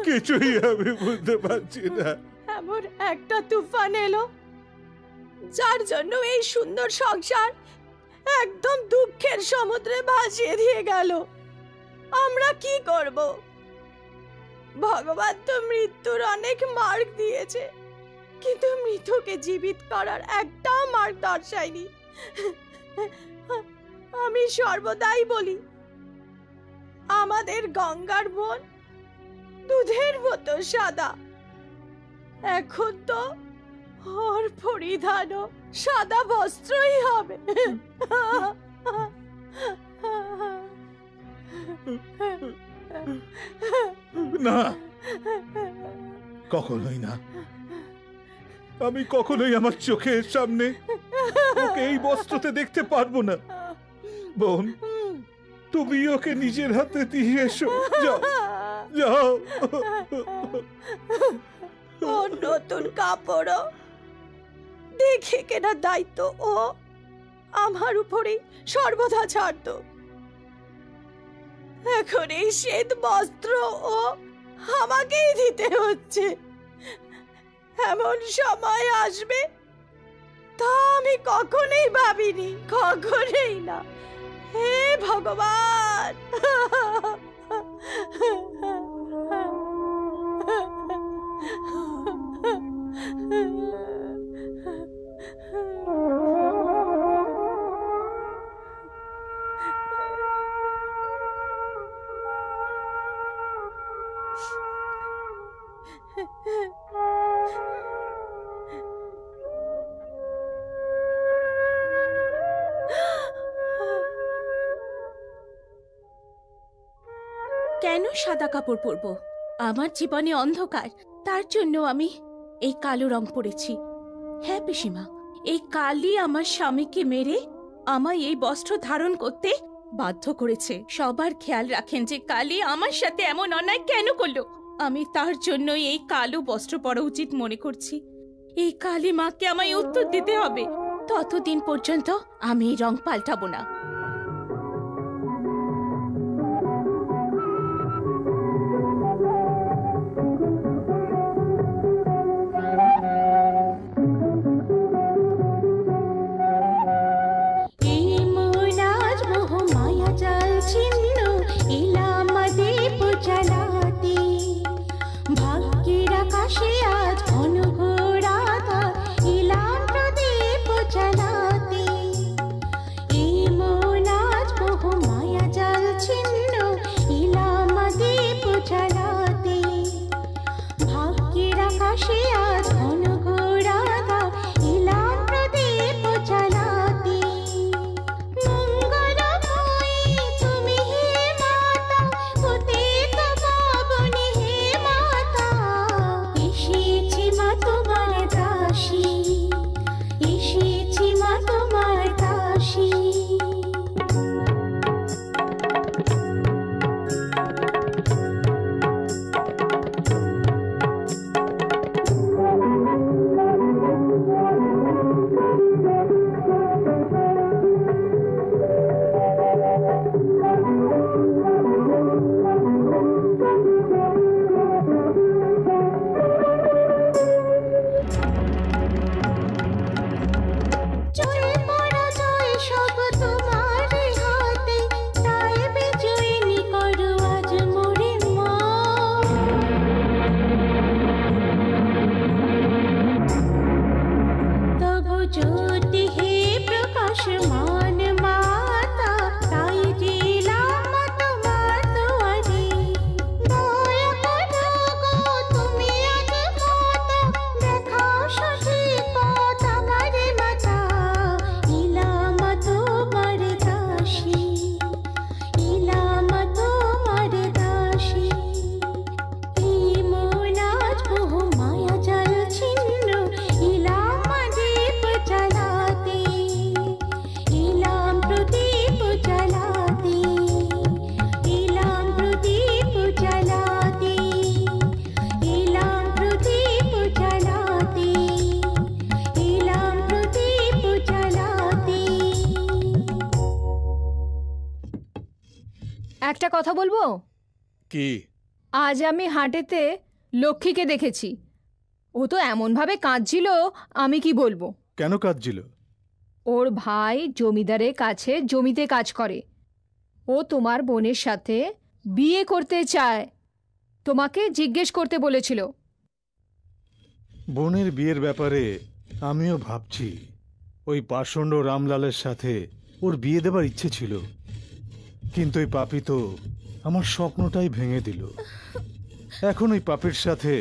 কিছুই আমি বুঝতে পারছি না। এমন একটা তুফান এলো যার জন্য এই সুন্দর সংসার একদম দুঃখের সমুদ্রে ভাসিয়ে দিয়ে গেল। আমরা কি করব? ভগবান তো মৃত্যুর অনেক মার্গ দিয়েছে, কিন্তু মৃতকে জীবিত করার একটা মার্গ দর্শায়নি। আমি সর্বদাই বলি, আমাদের গঙ্গার বোন দুধের মতো সাদা। এখন তো ওর পরিধানও সাদা বস্ত্রই হবে। না, কখনোই না। আমি কখনোই আমার চোখের সামনে ওকে এই বস্ত্রতে দেখতে পারবো না। বোন, তুমি ওকে নিজের হাতে দিয়ে এসো। যাও যাও। ওর নতুন কাপড়ও দেখে কেনার দায়িত্ব ও আমার উপরে সর্বদা ছাড়ত। এখন এই শ্বেত বস্ত্র ও আমাকেই দিতে হচ্ছে। এমন সময় আসবে তা আমি কখনোই ভাবিনি, কখনোই না। হে ভগবান! কেন সাদা কাপড় পরবো? আমার জীবনে অন্ধকার, তার জন্য আমি এই কালো রং পরেছি। হ্যাঁ পিসিমা, এই কালই আমার স্বামীকে মেরে আমায় এই বস্ত্র ধারণ করতে বাধ্য করেছে। সবার খেয়াল রাখেন যে কালী আমার সাথে এমন অন্যায় কেন করলো। আমি তার জন্য এই কালো বস্ত্র পরা উচিত মনে করছি। এই কালী মাকে আমায় উত্তর দিতে হবে। ততদিন পর্যন্ত আমি রং পাল্টাবো না। একটা কথা বলবো? কি? আজ আমি হাটেতে লক্ষ্মীকে দেখেছি। ও তো এমনভাবে কাঁদছিল, আমি কি বলবো। কেন কাঁদছিল? ওর ভাই জমিদারের কাছে জমিতে কাজ করে। ও তোমার বোনের সাথে বিয়ে করতে চায়, তোমাকে জিজ্ঞেস করতে বলেছিল। বোনের বিয়ের ব্যাপারে আমিও ভাবছি। ওই পাষণ্ড রামলালের সাথে ওর বিয়ে দেবার ইচ্ছে ছিল, কিন্তু ওই পাপী তো আমার স্বপ্নটাই ভেঙে দিল। এখন ওই পাপের সাথে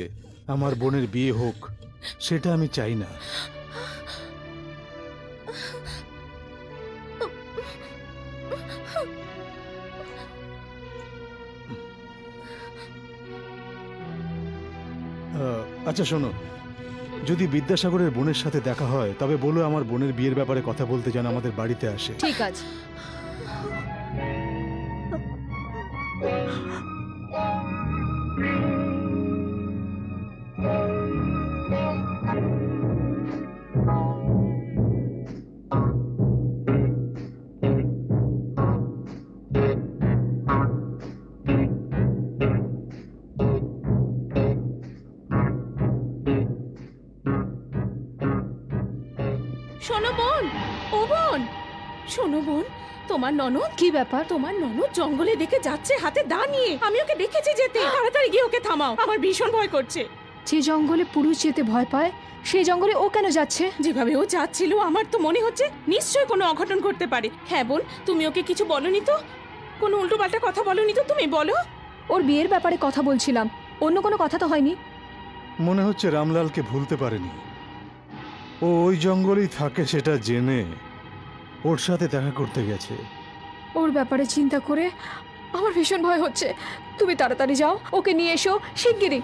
আমার বোনের বিয়ে হোক, সেটা আমি চাই না। আচ্ছা শোনো, যদি বিদ্যাসাগরের বোনের সাথে দেখা হয় তবে বলো আমার বোনের বিয়ের ব্যাপারে কথা বলতে যেন আমাদের বাড়িতে আসে। ঠিক আছে। শোনো বোন, ও বোন, শোনো বোন, তোমার ননদ। কি ব্যাপার? তোমার ননদ জঙ্গলে দেখে যাচ্ছে হাতে দা নিয়ে। আমি ওকে দেখেছি যেতে। তাড়াতাড়ি গিয়ে ওকে থামাও, আমার ভীষণ ভয় করছে। যে জঙ্গলে পুরুষ যেতে ভয় পায় সেই জঙ্গলে ও কেন যাচ্ছে? যেভাবে ও যাচ্ছিল আমার তো মনে হচ্ছে নিশ্চয়ই কোনো অঘটন করতে পারে। হ্যাঁ বোন, তুমি ওকে কিছু বলনি তো? কোনো উল্টোপাল্টা কথা বলনি তো? তুমি বলো। ওর বিয়ের ব্যাপারে কথা বলছিলাম, অন্য কোনো কথা তো হয়নি। মনে হচ্ছে রামলালকে ভুলতে পারেনি। ও ওই জঙ্গলেই থাকে সেটা জেনে ওর সাথে দেখা করতে গেছে। ওর ব্যাপারে চিন্তা করে আমার ভীষণ ভয় হচ্ছে। তুমি তাড়াতাড়ি যাও, ওকে নিয়ে এসো শিগগিরই।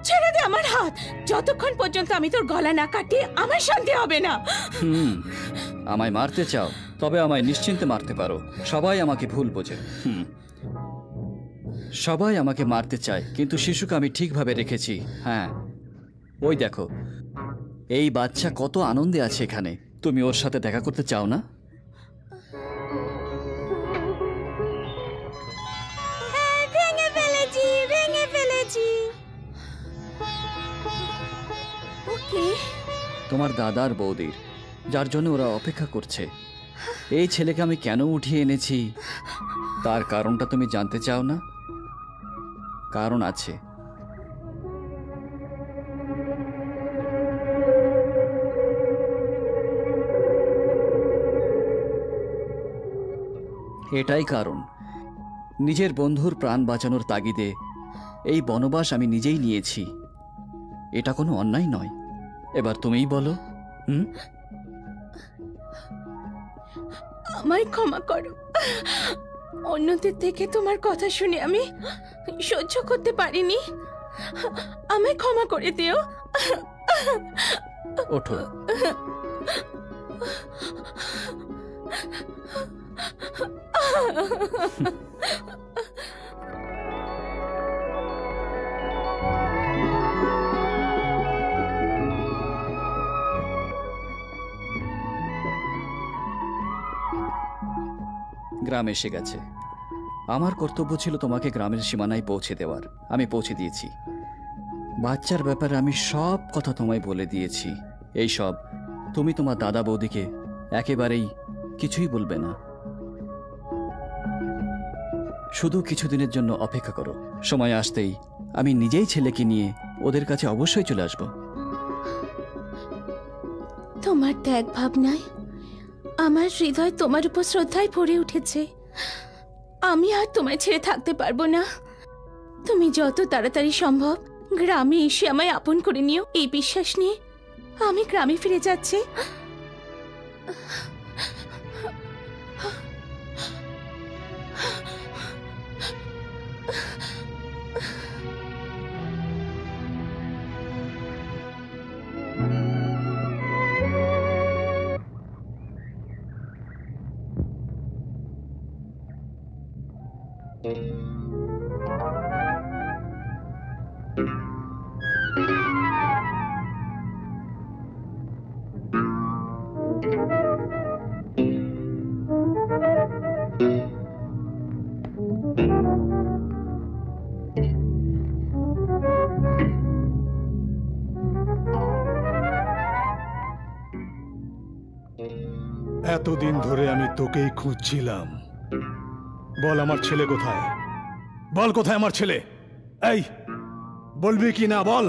ছেড়ে দে আমার হাত। যতক্ষণ পর্যন্ত আমি তোর গলা না কাটি আমার শান্তি হবে না। আমায় মারতে চাও? তবে আমায় নিশ্চিন্তে মারতে পারো। সবাই আমাকে ভুল বোঝে। সবাই আমাকে মারতে চায়, কিন্তু শিশুকে আমি ঠিকভাবে রেখেছি। হ্যাঁ, ওই দেখো, এই বাচ্চা কত আনন্দে আছে এখানে। তুমি ওর সাথে দেখা করতে চাও না? ভেঙে ফেলেছি, ভেঙে ফেলেছি। ওকে, তোমার দাদার বৌদির, যার জন্য ওরা অপেক্ষা করছে। এই ছেলেকে আমি কেন উঠিয়ে এনেছি তার কারণটা তুমি জানতে চাও না? কারণ আছে। এটাই কারণ। নিজের বন্ধুর প্রাণ বাঁচানোর তাগিদে এই বনবাস আমি নিজেই নিয়েছি। এটা কোনো অন্যায় নয়। এবার তুমিই বলো। আমায় ক্ষমা করো। অন্যদের থেকে তোমার কথা শুনে আমি সহ্য করতে পারিনি। আমায় ক্ষমা করে দিও। ওঠো। গ্রাম এসে গেছে। আমার কর্তব্য ছিল তোমাকে গ্রামের সীমানায় পৌঁছে দেওয়ার। আমি পৌঁছে দিয়েছি। বাচ্চার ব্যাপারে আমি সব কথা তোমায় বলে দিয়েছি। এই সব তুমি তোমার দাদা বৌদিকে একেবারেই কিছুই বলবে না। শুধু কিছুদিনের জন্য অপেক্ষা করো। সময় আসতেই আমি নিজেই ছেলেকে নিয়ে ওদের কাছে অবশ্যই চলে আসব। তোমার ত্যাগ ভাবনায় আমার হৃদয় তোমার উপর শ্রদ্ধায় ভরে উঠেছে। আমি আর তোমায় ছেড়ে থাকতে পারবো না। তুমি যত তাড়াতাড়ি সম্ভব গ্রামে এসে আমায় আপন করে নিও, এই বিশ্বাস নিয়ে আমি গ্রামে ফিরে যাচ্ছি। এতদিন ধরে আমি তোকেই খুঁজছিলাম। বল আমার ছেলে কোথায়? বল কোথায় আমার ছেলে? এই বলবি কি না বল।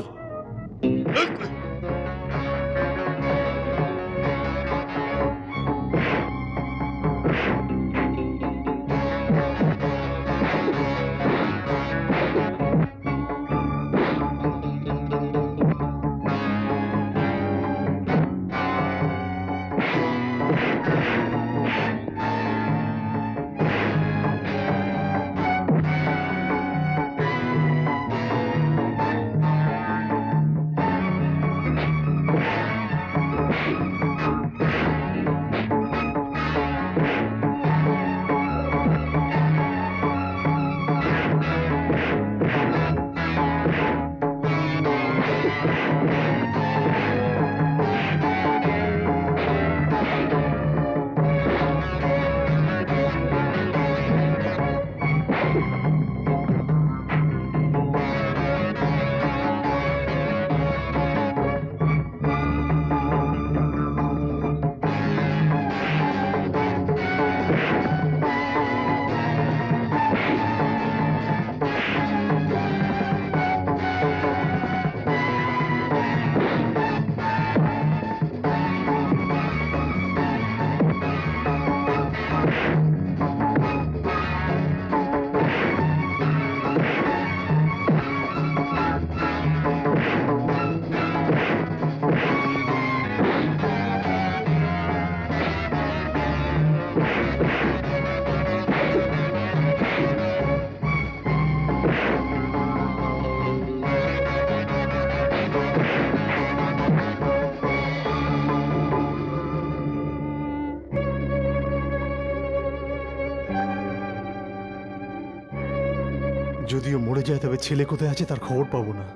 যদিও মরে যায়, তবে ছেলে কোথায় আছে তার খবর পাবো না।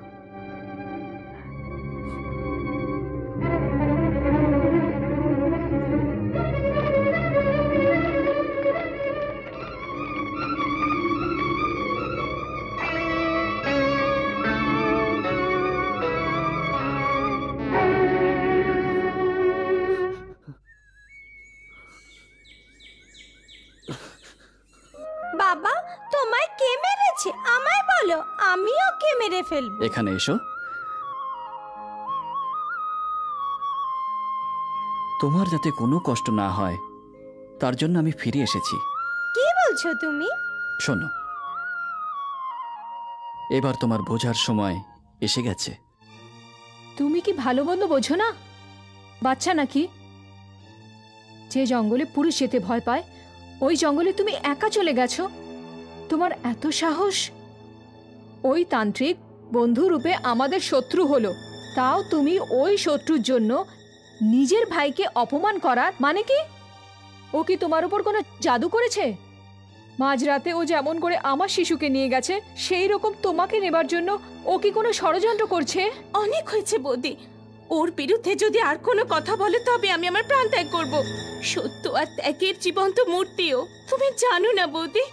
বাবা, তোমায় কে মেরেছে আমায় বলো, আমি ওকে মেরে ফেলবো। এখানে এসো। তোমার যাতে কোনো কষ্ট না হয় তার জন্য আমি ফিরে এসেছি। কি বলছো তুমি? শোনো, এবার তোমার বোঝার সময় এসে গেছে। তুমি কি ভালো মন্দ বোঝো না? বাচ্চা নাকি? যে জঙ্গলে পুরুষ যেতে ভয় পায়, ওই জঙ্গলে তুমি একা চলে গেছো। তোমার এত সাহস! ওই তান্ত্রিক বন্ধু রূপে আমাদের শত্রু হলো, তাও তুমি ওই শত্রুর জন্য নিজের ভাইকে অপমান করার মানে কি? ও কি তোমার উপর কোনো জাদু করেছে? মাঝরাতে ও যেমন করে আমার শিশুকে নিয়ে গেছে, সেই রকম তোমাকে নেবার জন্য ও কি কোনো ষড়যন্ত্র করছে? অনেক হয়েছে বৌদি, ওর বিরুদ্ধে যদি আর কোনো কথা বলে তবে আমি আমার প্রাণ ত্যাগ করব। সত্য আর ত্যাগের জীবন্ত মূর্তিও। তুমি জানো না বৌদি,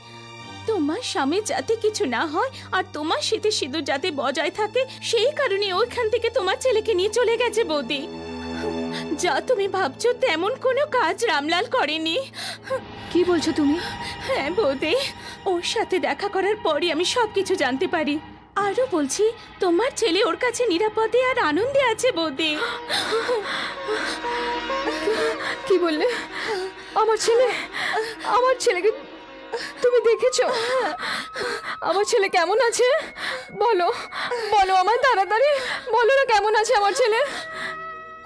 তোমার স্বামী যাতে কিছু না হয় আর তোমার শীতে সিঁদুর যাতে বজায় থাকে, সেই কারণে ওইখান থেকে তোমার ছেলেকে নিয়ে চলে গেছে বৌদি। যা তুমি ভাবছো তেমন কোনো কাজ রামলাল করেনি। কি বলছো তুমি? হ্যাঁ বৌদি, ওর সাথে দেখা করার পরই আমি সবকিছু জানতে পারি। আরো বলছি, তোমার ছেলে ওর কাছে নিরাপদে আর আনন্দে আছে বৌদি। কি বললে? আমার ছেলেকে তুমি দেখেছো? আমার ছেলে কেমন আছে? বলো বলো আমায়, তাড়াতাড়ি বলো না কেমন আছে আমার ছেলে।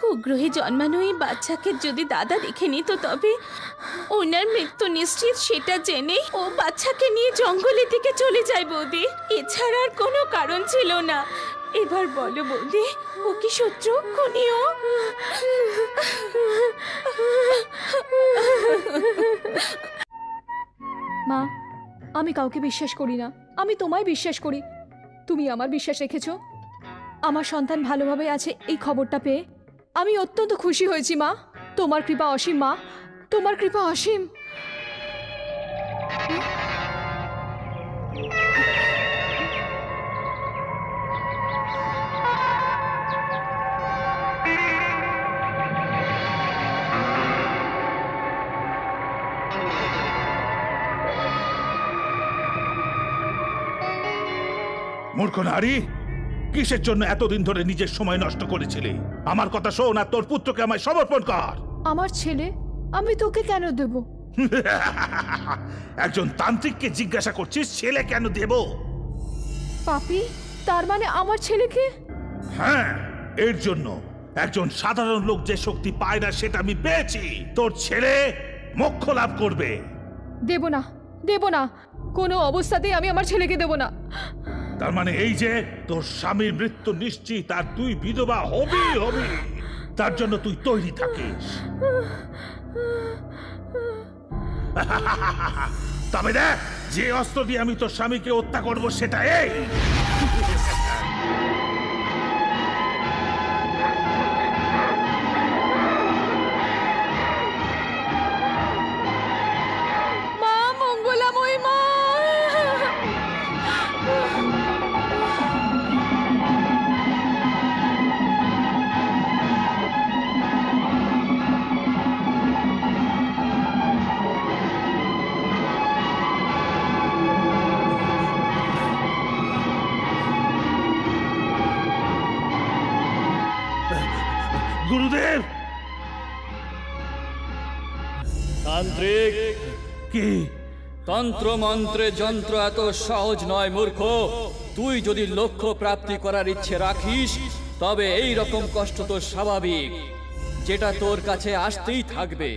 কুগ্রহে জন্মানো এই বাচ্চাকে যদি দাদা দেখে নিত তবে ওনার মৃত্যু নিশ্চিত সেটা জেনে ও বাচ্চাকে নিয়ে জঙ্গলের দিকে চলে যায় বৌদি। এছাড়া আর কোনো কারণ ছিল না। এবার বলো বৌদি, ও কি শত্রু খুনিও? মা, আমি কাউকে বিশ্বাস করি না, আমি তোমায় বিশ্বাস করি। তুমি আমার বিশ্বাস রেখেছো। আমার সন্তান ভালোভাবে আছে এই খবরটা পেয়ে আমি অত্যন্ত খুশি হয়েছি মা। তোমার কৃপা অসীম মা, তোমার কৃপা অসীম। মূর্খ নারী, কিসের জন্য এতদিন ধরে নিজের সময় নষ্ট করেছিলি? আমার কথা শোন আর তোর পুত্রকে আমায় সমর্পণ কর। আমার ছেলে আমি তোকে কেন দেব? একজন তান্ত্রিককে জিজ্ঞাসা করছিস ছেলে কেন দেব? পাপি, তার মানে আমার ছেলেকে? হ্যাঁ, এর জন্য একজন সাধারণ লোক যে শক্তি পায় না সেটা আমি পেয়েছি। তোর ছেলে মোক্ষ লাভ করবে। দেব না, দেব না, কোনো অবস্থাতেই আমি আমার ছেলেকে দেব না। তার মানে এই যে তোর স্বামীর মৃত্যু নিশ্চিত আর তুই বিধবা হবি হবি, তার জন্য তুই তৈরি থাকিস। তবে দেখ, যে অস্ত্র দিয়ে আমি তোর স্বামীকে হত্যা করবো সেটা এই। মা মঙ্গলাময়ী মা, গুরুদেব। তান্ত্রিক, কি? তন্ত্র মন্ত্রে যন্ত্র এত সহজ নয় মূর্খ। তুই যদি লক্ষ্য প্রাপ্তি করার ইচ্ছে রাখিস তবে এই রকম কষ্ট তো স্বাভাবিক, যেটা তোর কাছে আসতেই থাকবে।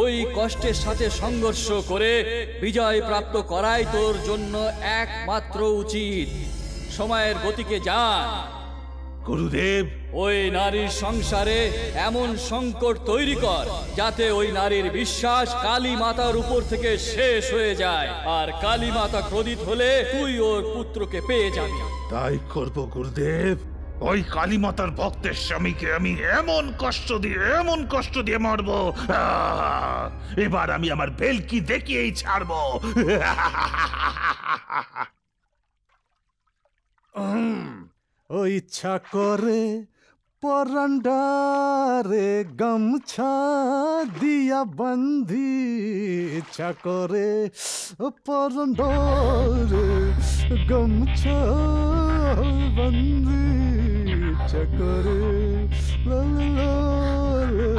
ওই কষ্টের সাথে সংঘর্ষ করে বিজয় প্রাপ্ত করাই তোর জন্য একমাত্র উচিত। সময়ের গতিকে জান গুরুদেব। ওই নারীর সংসারে এমন সংকট তৈরি কর যাতে ওই নারীর বিশ্বাস কালী মাতার উপর থেকে শেষ হয়ে যায়, আর কালী মাতা ক্রোধিত হলে তুই ওর পুত্রকে পেয়ে যাবি। তাই করব গুরুদেব। ওই কালী মাতার ভক্তের স্বামীকে আমি এমন কষ্ট দিয়ে মারব, এবার আমি আমার ভেলকি দেখিয়েই ছাড়বো। ও ইচ্ছা করে পরান্ডারে গামছা দিয়া বন্ধি, ইচ্ছা করে পরান্ডারে গামছা বন্ধি, ইচ্ছা করে।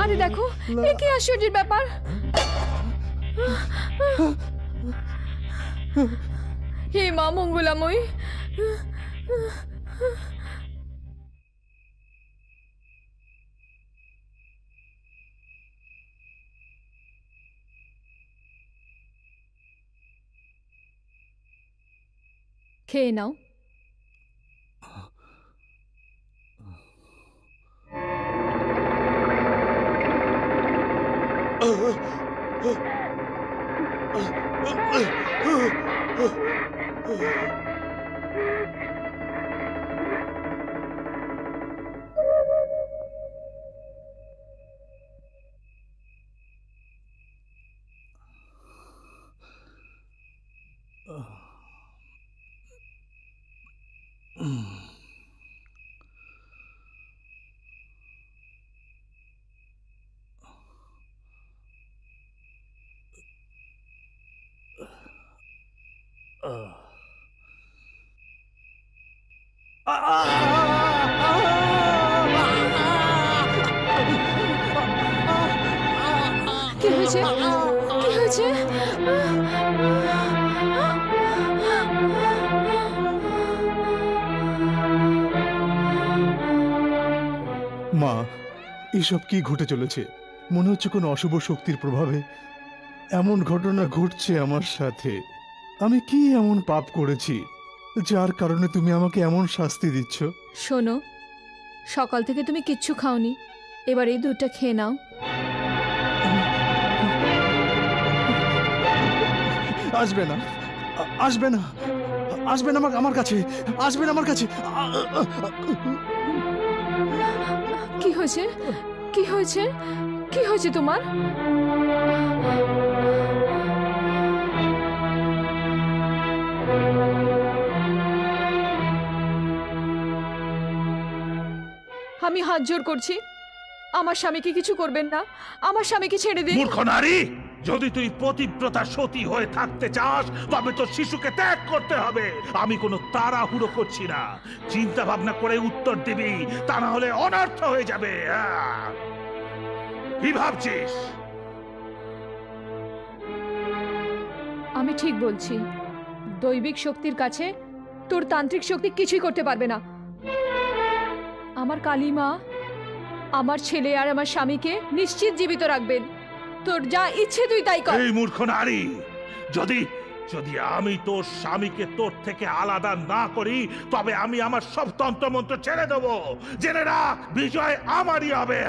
আরে দেখো, এ কি আশ্চর্যের ব্যাপার! হে মা মঙ্গলাময়ী, খেয়ে নাও। কি হয়েছে? কি হয়েছে? মা, এসব কি ঘটে চলেছে? মনে হচ্ছে কোনো অশুভ শক্তির প্রভাবে এমন ঘটনা ঘটছে আমার সাথে। আমি কি এমন পাপ করেছি যার কারণে তুমি আমাকে এমন শাস্তি দিচ্ছ? শোনো, সকাল থেকে তুমি কিচ্ছু খাওনি, এবার এই দুধটা খেয়ে নাও। আসবে না, আসবে না, আসবে না আমার কাছে, আসবে না আমার কাছে। কি হয়েছে? কি হয়েছে? কি হয়েছে তোমার? আমি হাত জোর করছি, আমার স্বামীকে কিছু করবেন না, আমার স্বামীকে ছেড়ে দিন। মূর্খ নারী, যদি তুই পতিব্রতা সতী হয়ে থাকতে চাস তবে তোর শিশুকে ত্যাগ করতে হবে। আমি কোনো তাড়াহুড়ো করছি না, চিন্তা ভাবনা করে উত্তর দিবি, তা না হলে অনর্থ হয়ে যাবে। কি ভাবছিস? আমি ঠিক বলছি, দৈবিক শক্তির কাছে তোর তান্ত্রিক শক্তি কিছুই করতে পারবে না। আমার কালীমা আমার ছেলে আর আমার স্বামীকে নিশ্চিত জীবিত রাখবেন। তোর যা ইচ্ছে তুই তাই কর। এই মূর্খ নারী, যদি যদি আমি তোর স্বামীকে তোর থেকে আলাদা না করি তবে আমি আমার সব তন্ত্রমন্ত্র ছেড়ে দেবো। জেনে রাখ, বিজয় আমারই হবে।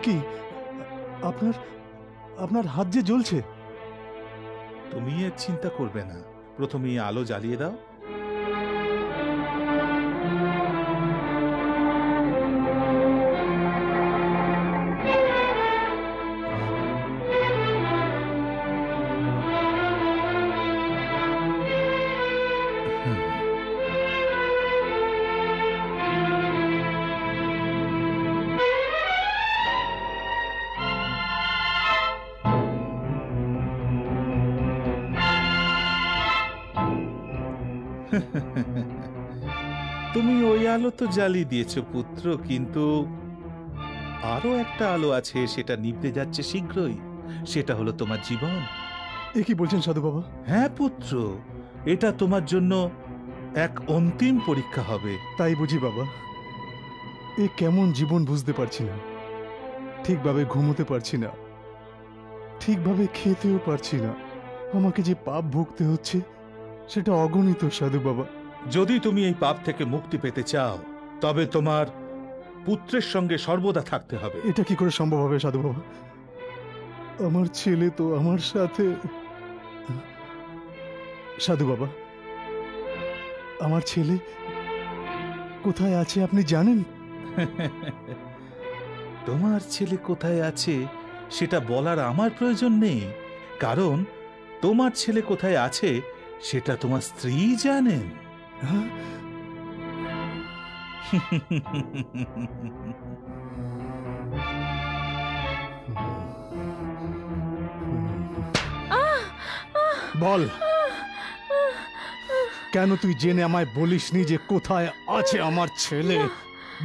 কি আপনার আপনার হাত যে জ্বলছে? তুমি এর চিন্তা করবে না, প্রথমে আলো জ্বালিয়ে দাও। তুমি ওই আলো তো জ্বালিয়ে দিয়েছ পুত্র, কিন্তু আরো একটা আলো আছে, সেটা নিভতে যাচ্ছে শীঘ্রই। সেটা হলো তোমার জীবন। এ কি বলছেন সাধু বাবা? হ্যাঁ পুত্র, এটা তোমার জন্য এক অন্তিম পরীক্ষা হবে। তাই বুঝি বাবা? এ কেমন জীবন বুঝতে পারছি না, ঠিকভাবে ঘুমোতে পারছি না, ঠিকভাবে খেতেও পারছি না। আমাকে যে পাপ ভুগতে হচ্ছে সেটা অগণিত সাধু বাবা। যদি তুমি এই পাপ থেকে মুক্তি পেতে চাও তবে তোমার পুত্রের সঙ্গে সর্বদা থাকতে হবে। এটা কি করে সম্ভব হবে সাধু বাবা? আমার ছেলে তো আমার সাথে। সাধু বাবা, আমার ছেলে কোথায় আছে আপনি জানেন? তোমার ছেলে কোথায় আছে সেটা বলার আমার প্রয়োজন নেই, কারণ তোমার ছেলে কোথায় আছে সেটা তোমার স্ত্রী জানেন। বল, কেন তুই জেনে আমায় বলিসনি যে কোথায় আছে আমার ছেলে?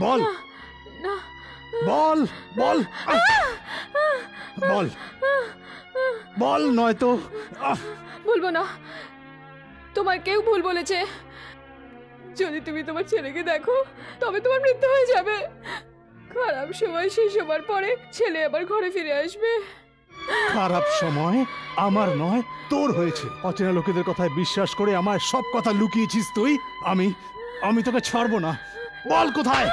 বল বল বল বল বল, নয়তো বলবো না। তোমার কেউ ভুল বলেছে। যদি তুমি তোমার ছেলেকে দেখো তবে তোমার মৃত্যু হয়ে যাবে। খারাপ সময় শেষ হবার পরে ছেলে আবার ঘরে ফিরে আসবে। খারাপ সময় আমার নয়, তোর হয়েছে। অচেনা লোকেদের কথায় বিশ্বাস করে আমার সব কথা লুকিয়েছিস তুই। আমি তোকে ছাড়বো না। বল কোথায়?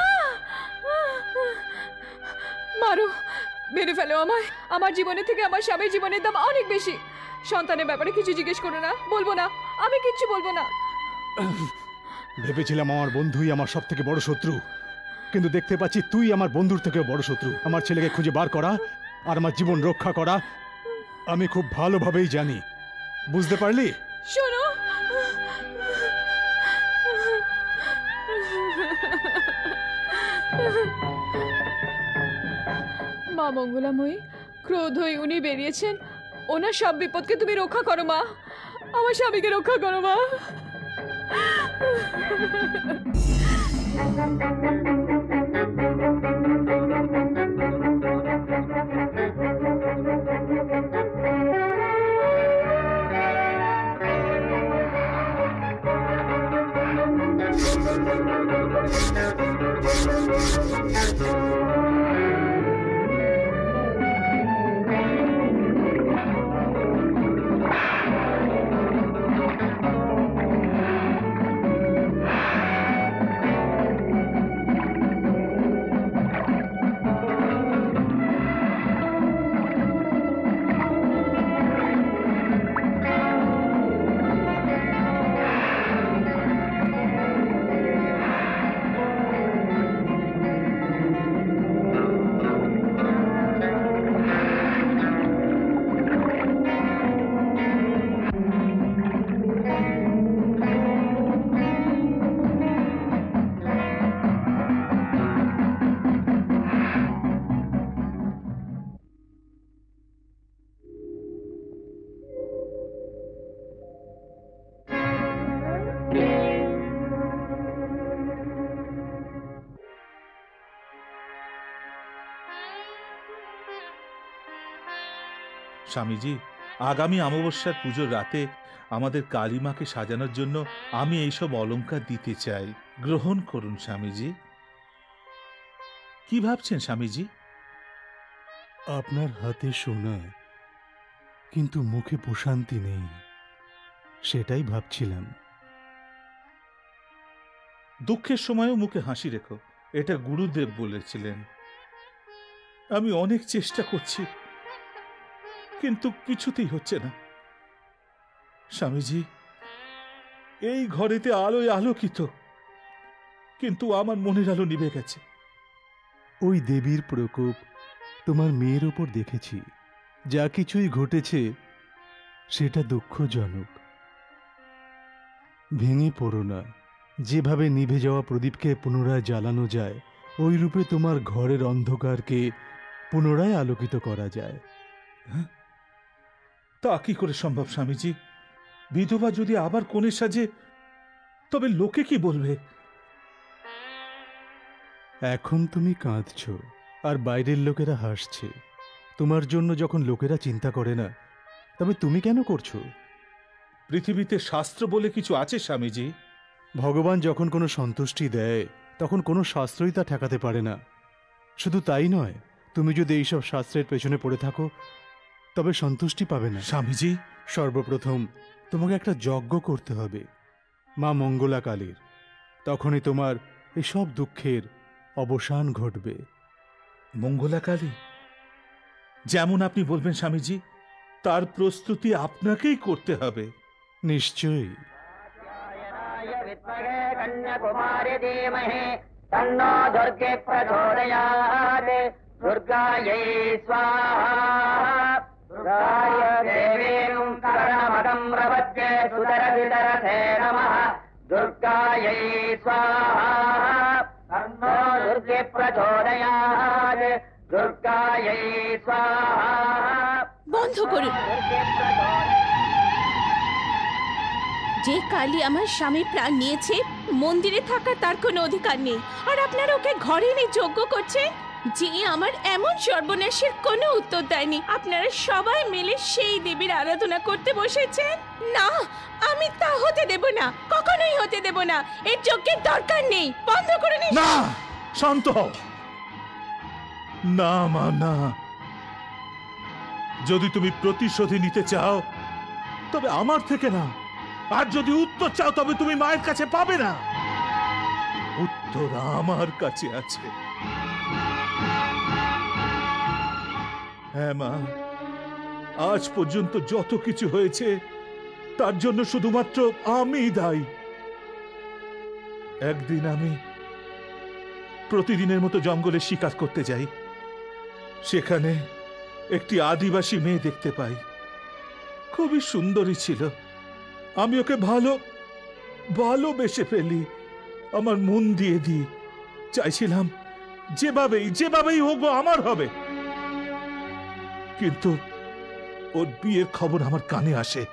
মারো, মেরে ফেলো আমায়। আমার জীবনের থেকে আমার স্বামীর জীবনের দাম অনেক বেশি। সন্তানের ব্যাপারে কিছু জিজ্ঞেস করো না। বলবো না, আমি কিচ্ছু বলবো না। ভেবেছিলাম আমার বন্ধুই আমার সব থেকে বড় শত্রু, কিন্তু দেখতে পাচ্ছি তুই আমার বন্ধুর থেকেও বড় শত্রু। আমার ছেলেকে খুঁজে বার করা আর আমার জীবন রক্ষা করা আমি খুব ভালোভাবেই জানি। বুঝতে পারলি? শোনো, মা মঙ্গলাময়ী, ক্রোধ হয়ে উনি বেরিয়েছেন। ওনার সব বিপদকে তুমি রক্ষা করো মা। আমার স্বামীকে রক্ষা করো মা। স্বামীজি, আগামী অমাবস্যার পুজোর রাতে আমাদের কালীমাকে সাজানোর জন্য আমি এইসব অলংকার দিতে চাই। গ্রহণ করুন স্বামীজি। কি ভাবছেন স্বামীজি? আপনার হাতে সোনা, কিন্তু মুখে প্রশান্তি নেই, সেটাই ভাবছিলাম। দুঃখের সময়ও মুখে হাসি রেখো, এটা গুরুদেব বলেছিলেন। আমি অনেক চেষ্টা করছি, কিন্তু কিছুতেই হচ্ছে না। স্বামীজি, এই ঘরেতে আলোয় আলোকিত, কিন্তু আমার মনের আলো নিভে গেছে। ওই দেবীর প্রকোপ তোমার মেয়ের ওপর দেখেছি। যা কিছুই ঘটেছে সেটা দুঃখজনক। ভেঙে পড়ো না। যেভাবে নিভে যাওয়া প্রদীপকে পুনরায় জ্বালানো যায়, ওই রূপে তোমার ঘরের অন্ধকারকে পুনরায় আলোকিত করা যায়। তা কি করে সম্ভব স্বামীজি? বিধবা যদি আবার কনের সাজে, তবে লোকে কি বলবে? এখন তুমি কাঁদছ আর বাইরের লোকেরা হাসছে। তোমার জন্য যখন লোকেরা চিন্তা করে না, তবে তুমি কেন করছো? পৃথিবীতে শাস্ত্র বলে কিছু আছে স্বামীজি। ভগবান যখন কোনো সন্তুষ্টি দেয়, তখন কোনো শাস্ত্রই তা ঠেকাতে পারে না। শুধু তাই নয়, তুমি যদি এইসব শাস্ত্রের পেছনে পড়ে থাকো, তবে সন্তুষ্টি পাবে না। স্বামীজি, সর্বপ্রথম তোমাকে একটা যজ্ঞ করতে হবে মা মঙ্গলা কালীর। তখনই তোমার এসব দুঃখের অবসান ঘটবে। মঙ্গলা কালী? যেমন আপনি বলবেন স্বামীজি, তার প্রস্তুতি আপনাকেই করতে হবে। নিশ্চয়ই। কন্যাকুমারী ধীমহি তন্নো দুর্গে প্রচোদয়াৎ। দুর্গাयै স্বাহা। দুর্গায় দেবীং কর্ণমদং প্রপদ্যে সুদরবিদরথে নমঃ। দুর্গাयै স্বাহা। তন্নো দুর্গে প্রচোদয়াৎ। দুর্গাयै স্বাহা। বন্ধ করুন। যে কালী আমার স্বামীর প্রাণ নিয়েছে, মন্দিরে থাকার তার কোনো অধিকার নেই। আর আপনারা ওকে ঘরে এনে যজ্ঞ করছেন, যে আমার এমন সর্বনাশের কোনো উত্তর দেয়নি। আপনারা সবাই মিলে সেই দেবীর আরাধনা করতে বসেছেন। না, আমি তা হতে দেব না, কখনোই হতে দেব না। এর যজ্ঞের দরকার নেই। বন্ধ করে নিন। না, শান্ত হও। না মা, না। যদি তুমি প্রতিশোধী নিতে চাও, তবে আমার থেকে না। আর যদি উত্তর চাও, তবে তুমি মায়ের কাছে পাবে না। উত্তর আমার কাছে আছে। হ্যাঁ মা, আজ পর্যন্ত যত কিছু হয়েছে, তার জন্য শুধুমাত্র আমি দায়ী। একদিন আমি প্রতিদিনের মতো জঙ্গলে শিকার করতে যাই। সেখানে একটি আদিবাসী মেয়ে দেখতে পাই। খুবই সুন্দরী ছিল। আমি ওকে ভালোবেসে ফেলি, আমার মন দিয়ে দিই। চাইছিলাম যেভাবেই হোক আমার হবে। কিন্তু ওর বিয়ের খবর আমার কানে আসে।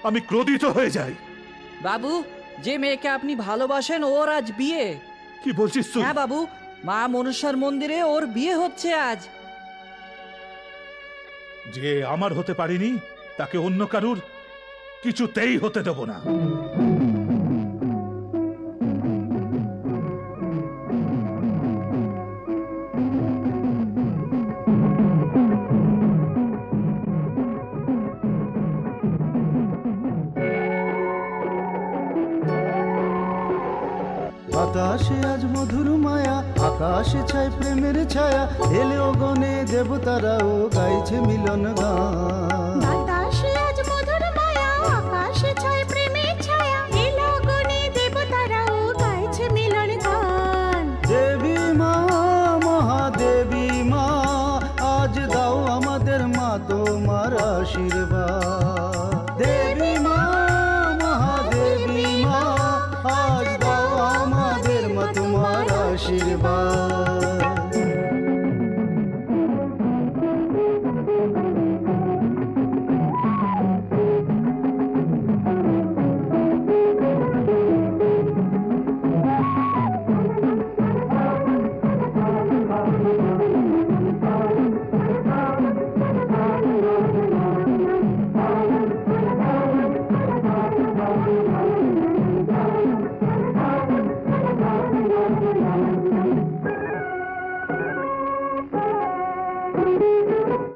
আমি ক্রোধিত হয়ে যাই। বাবু, যে মেয়েকে আপনি ভালোবাসেন, ওর আজ বিয়ে। কি বলছিস তুই? হ্যাঁ বাবু, মা মনসার মন্দিরে ওর বিয়ে হচ্ছে আজ। যে আমার হতে পারিনি, তাকে অন্য কারুর কিছুতেই হতে দেব না। আকাশে আজ মধুর মায়া, আকাশে ছায় প্রেমের ছায়া। এলেও গনে দেবতারাও গাইছে মিলন গান। বাতাসে আজ মধুর মায়া, আকাশে ছায় প্রেমের ছায়া। এলো গনে দেবতারাও গাইছে মিলন গান। দেবী মা, মহাদেবী মা, আজ দাও আমাদের মা তোমার আশীর্বাদ। দেবী মা, মহাদেবী মা, আজ দাও আমাদের মা তোমার আশীর্বাদ।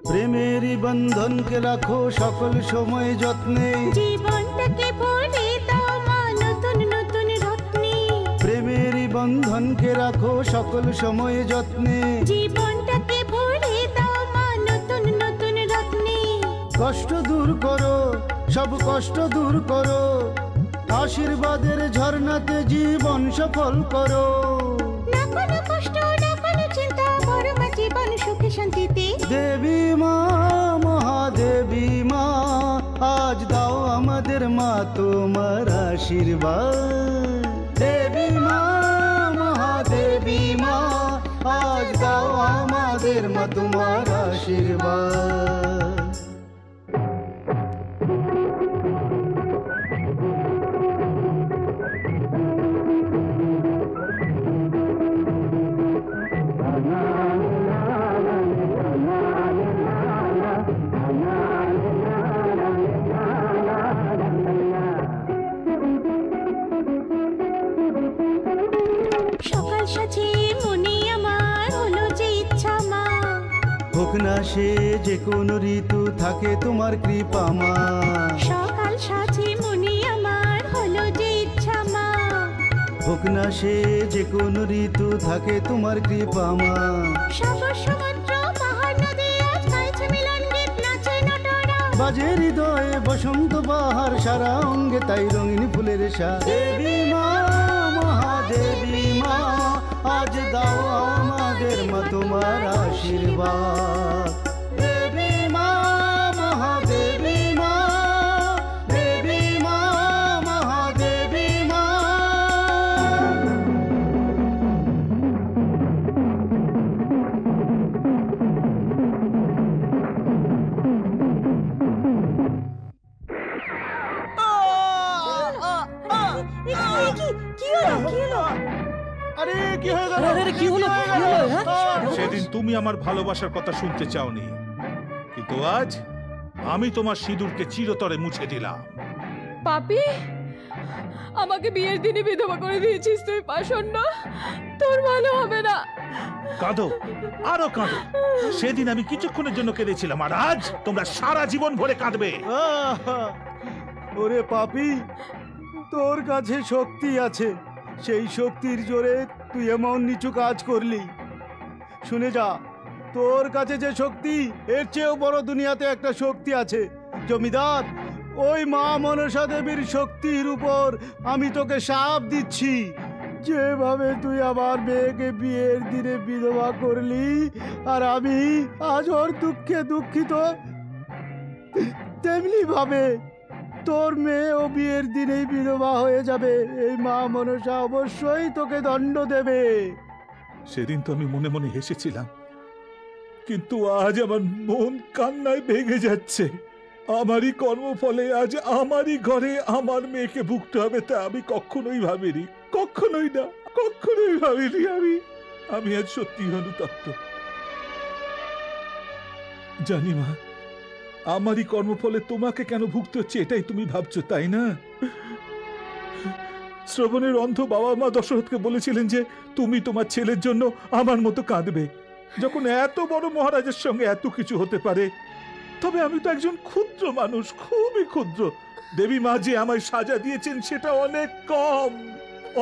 প্রেমেরই বন্ধনকে রাখো সকল সময় যত্নে, জীবনটাকে ভরে দাও মা নতুন নতুন রত্নে। প্রেমেরই বন্ধনকে রাখো সকল সময় যত্নে, জীবনটাকে ভরে দাও মা নতুন নতুন রত্নে। কষ্ট দূর করো, সব কষ্ট দূর করো, আশীর্বাদের ঝর্ণাতে জীবন সফল করো। না কোনো কষ্ট, না কোনো চিন্তা, বড় মা জীবন সুখে শান্তিতে। দেবী মা, মহাদেবী মা, আজ দাও আমাদের মা তোমার আশীর্বাদ। দেবী মা, মহাদেবী মা, আজ দাও আমাদের মা তোমার আশীর্বাদ। সকাল সাজে মনে আমার হলো যে ইচ্ছা মা, হোক না সে যে কোনো ঋতু থাকে তোমার কৃপা মা। সকাল সাজে মনে আমার হলো যে ইচ্ছা মা, হোক না সে যে কোনো ঋতু থাকে তোমার কৃপা মা। সাগর সমুদ্র পাহাড় নদী আজ গাইছে মিলন গীত, নাচে নটরা। বাজে হৃদয়ে বসন্ত বাহার, সারা অঙ্গে তাই রঙিন ফুলের সাজ। দেবী মা, মহাদেবী মা, আজ দাও আমাদের মা তোমার আশীর্বাদ। দেবী মা, মহাদেবী মা, দেবী মা, মহাদেবী মা। আরে কি হয়ে গেল? কি হলো? সেদিন তুমি আমার ভালোবাসার কথা শুনতে চাওনি, কিন্তু আজ আমি তোমার সিঁদুরকে চিরতরে মুছে দিলাম। পাপি, আমাকে বিয়ের দিনে বিধবা করে দিয়েছিস তুই পাষণ্ড, তোর ভালো হবে না। কাঁদো, আরো কাঁদো। সেদিন আমি কিছুক্ষণের জন্য কেঁদেছিলাম, আর আজ তোমরা সারা জীবন ভরে কাঁদবে। ওরে পাপি, তোর কাছে শক্তি আছে, সেই শক্তির জোরে তুই এমন নিচু কাজ করলি। শুনে যা, তোর কাছে যে শক্তি, এর চেয়েও বড় দুনিয়াতে একটা শক্তি আছে। জমিদার, ওই মা মনসা দেবীর শক্তির উপর আমি তোকে শাপ দিচ্ছি, যেভাবে তুই আমার মেয়েকে বিয়ের দিনে বিধবা করলি, আর আমি আজ ওর দুঃখে দুঃখিত, তেমনি ভাবে তোর মেয়ে ও বিয়ের দিনেই বিধবা হয়ে যাবে। এই মা মনসা অবশ্যই তোকে দণ্ড দেবে। সেদিন তো আমি মনে মনে হেসেছিলাম, কিন্তু আজ আমার মন কান্নায় ভেঙে যাচ্ছে। আমারই কর্মফলে আজ আমারই ঘরে আমার মেয়েকে ভুগতে হবে, তা আমি কখনোই ভাবিনি, কখনোই না, কখনোই ভাবিনি। আমি আজ সত্যি অনুতপ্ত। জানি মা, আমারই কর্মফলে তোমাকে কেন ভুগতে হচ্ছে এটাই তুমি ভাবছো, তাই না? শ্রবণের অন্ধ বাবা মা দশরথকে বলেছিলেন যে তুমি তোমার ছেলের জন্য আমার মতো কাঁদবে। যখন এত বড় মহারাজের সঙ্গে এত কিছু হতে পারে, তবে আমি তো একজন ক্ষুদ্র মানুষ, খুবই ক্ষুদ্র। দেবী মা যে আমায় সাজা দিয়েছেন সেটা অনেক কম,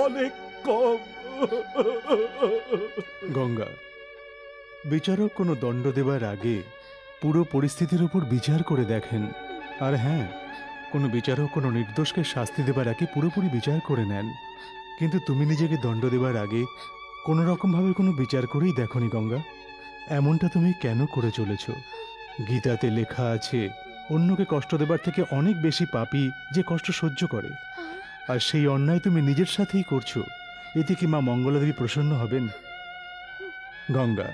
অনেক কম। গঙ্গা, বিচারক কোনো দণ্ড দেবার আগে পুরো পরিস্থিতির উপর বিচার করে দেখেন। আর হ্যাঁ, কোনো বিচারক কোনো নির্দোষকে শাস্তি দেবার আগে পুরোপুরি বিচার করে নেন। কিন্তু তুমি নিজেকে দণ্ড দেবার আগে কোনো রকমভাবে কোনো বিচার করেই দেখনি গঙ্গা। এমনটা তুমি কেন করে চলেছ? গীতাতে লেখা আছে, অন্যকে কষ্ট দেবার থেকে অনেক বেশি পাপী যে কষ্ট সহ্য করে। আর সেই অন্যায় তুমি নিজের সাথেই করছো। এতে কি মা মঙ্গলাদেবী প্রসন্ন হবেন? গঙ্গা,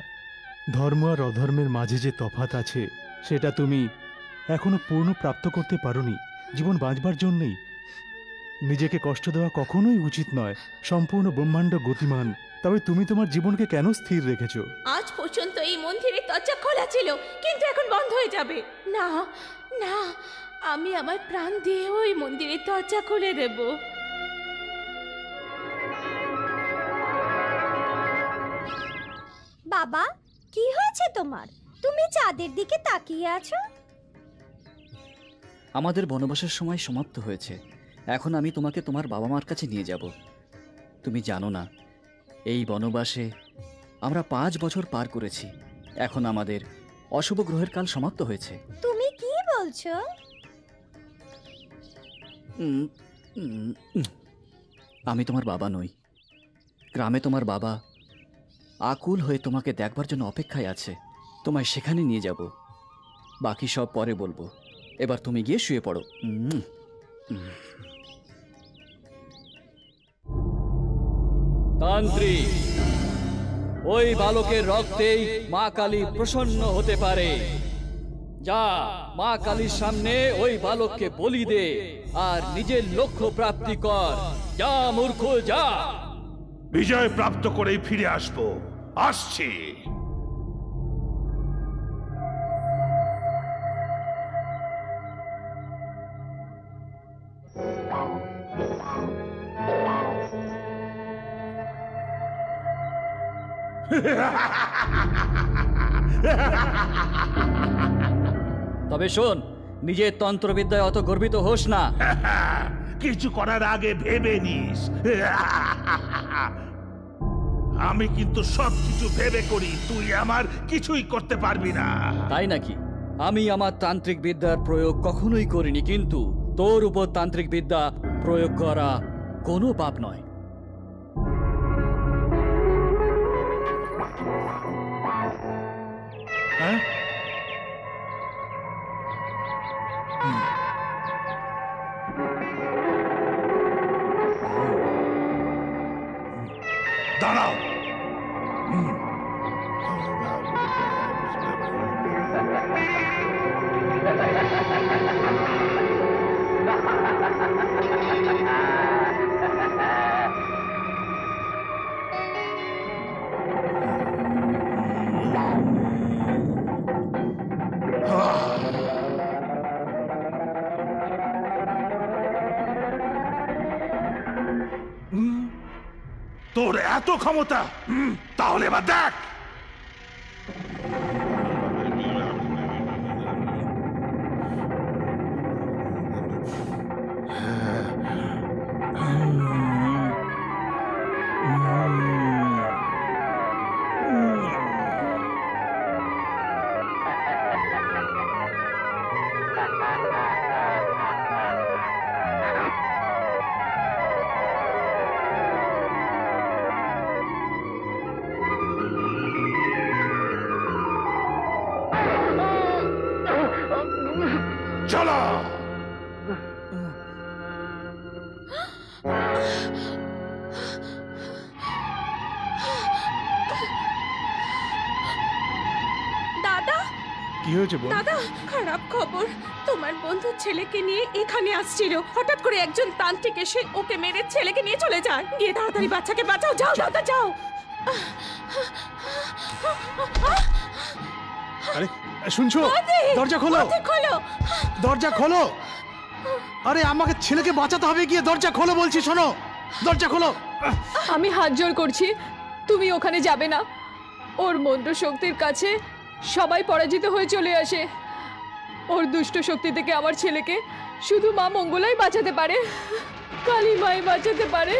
ধর্ম আর অধর্মের মাঝে যে তফাৎ আছে সেটা তুমি এখনো পূর্ণ প্রাপ্ত করতে পারোনি। জীবন বাঁচবার জন্যেই নিজেকে কষ্ট দেওয়া কখনোই উচিত নয়। সম্পূর্ণ ব্রহ্মাণ্ড গতিমান, তবে তুমি তোমার জীবনকে কেন স্থির রেখেছো? আজ পর্যন্ত এই মন্দিরের দরজা খোলা ছিল, কিন্তু এখন বন্ধ হয়ে যাবে। না না, আমি আমার প্রাণ দিয়ে ওই মন্দিরের দরজা খুলে দেব। বাবা, কি হয়েছে তোমার? তুমি চাঁদের দিকে তাকিয়ে আছো? আমাদের বনবাসের সময় সমাপ্ত হয়েছে। এখন আমি তোমাকে তোমার বাবা মার কাছে নিয়ে যাব। তুমি জানো না, এই বনবাসে আমরা 5 বছর পার করেছি। এখন আমাদের অশুভ গ্রহের কাল সমাপ্ত হয়েছে। তুমি কি বলছো? আমি তোমার বাবা নই। গ্রামে তোমার বাবা আকুল হয়ে তোমাকে দেখবার জন্য অপেক্ষায় আছে। তোমায় সেখানে নিয়ে যাব। বাকি সব পরে বলবো। এবার তুমি গিয়ে শুয়ে পড়ো। তান্ত্রিক, ওই বালকের রক্তেই মা কালী প্রসন্ন হতে পারে। যা, মা কালীর সামনে ওই বালককে বলি দে আর নিজের লক্ষ্য প্রাপ্তি কর। যা মূর্খ, যা। বিজয় প্রাপ্ত করেই ফিরে আসবো। আসছি। তবে শোন, নিজের তন্ত্রবিদ্যায় অত গর্বিত হোস না। কিছু করার আগে ভেবে নিস। আমি কিন্তু সবকিছু ভেবে করি, তুই আমার কিছুই করতে পারবি না। তাই নাকি? আমি আমার তান্ত্রিক বিদ্যার প্রয়োগ কখনোই করিনি, কিন্তু তোর উপর তান্ত্রিক বিদ্যা প্রয়োগ করা কোনো পাপ নয়। হ্যাঁ? দাঁড়াও। তোর এত ক্ষমতা? তাহলে এবার দেখ। চলো। দাদা, কি হয়েছে বোন? দাদা, খারাপ খবর। তোমার বন্ধু ছেলেকে নিয়ে এখানে আসছিল। হঠাৎ করে একজন তান্ত্রিক এসে ওকে মেরে ছেলেকে নিয়ে চলে যায়। গিয়ে তাড়াতাড়ি বাচ্চাকে বাঁচাও। যাও দাদা, যাও। আরে শুনছো? দরজা খোলো, দরজা খোলো। আরে আমাকে ছেলেকে বাঁচাতে হবে, গিয়ে দরজা খোলো বলছি। শোনো, দরজা খোলো। আমি হাত জোড় করছি, তুমি ওখানে যাবে না। ওর মন্ত্র শক্তির কাছে সবাই পরাজিত হয়ে চলে আসে। ওর দুষ্ট শক্তি থেকে আমার ছেলেকে শুধু মা মঙ্গলাই বাঁচাতে পারে, কালী মাই বাঁচাতে পারে।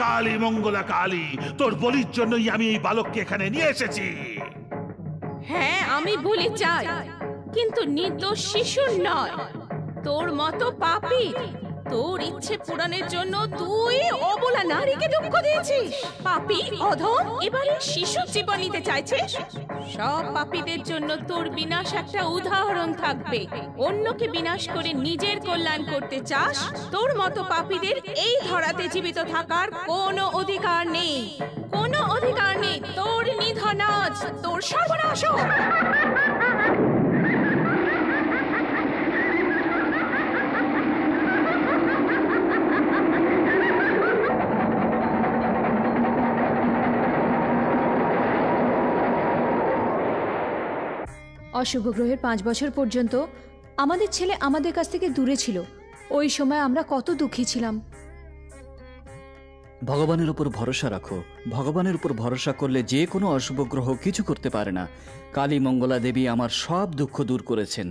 কালী মঙ্গলা কালী, তোর বলির জন্যই আমি এই বালককে এখানে নিয়ে এসেছি। হ্যাঁ, আমি বলি চাই, কিন্তু নির্দোষ শিশুর নয়। তোর মতো পাপী, তোর ইচ্ছে পূরণের জন্য তুই অবলা নারীকে দুঃখ দিয়েছিস। পাপী, অধম, এবারে শিশুর জীবন নিতে চাইছিস। সব পাপীদের জন্য তোর বিনাশ একটা উদাহরণ থাকবে। অন্যকে বিনাশ করে নিজের কল্যাণ করতে চাস, তোর মতো পাপীদের এই ধরাতে জীবিত থাকার কোনো অধিকার নেই, কোনো অধিকার নেই। তোর নিধন আজ, তোর সর্বনাশ। অশুভ গ্রহের 5 বছর পর্যন্ত আমাদের ছেলে আমাদের কাছ থেকে দূরে ছিল। ওই সময় আমরা কত দুঃখী ছিলাম। ভগবানের উপর ভরসা রাখো। ভগবানের উপর ভরসা করলে যে কোনো অশুভ গ্রহ কিছু করতে পারে না। কালী মঙ্গলা দেবী আমার সব দুঃখ দূর করেছেন।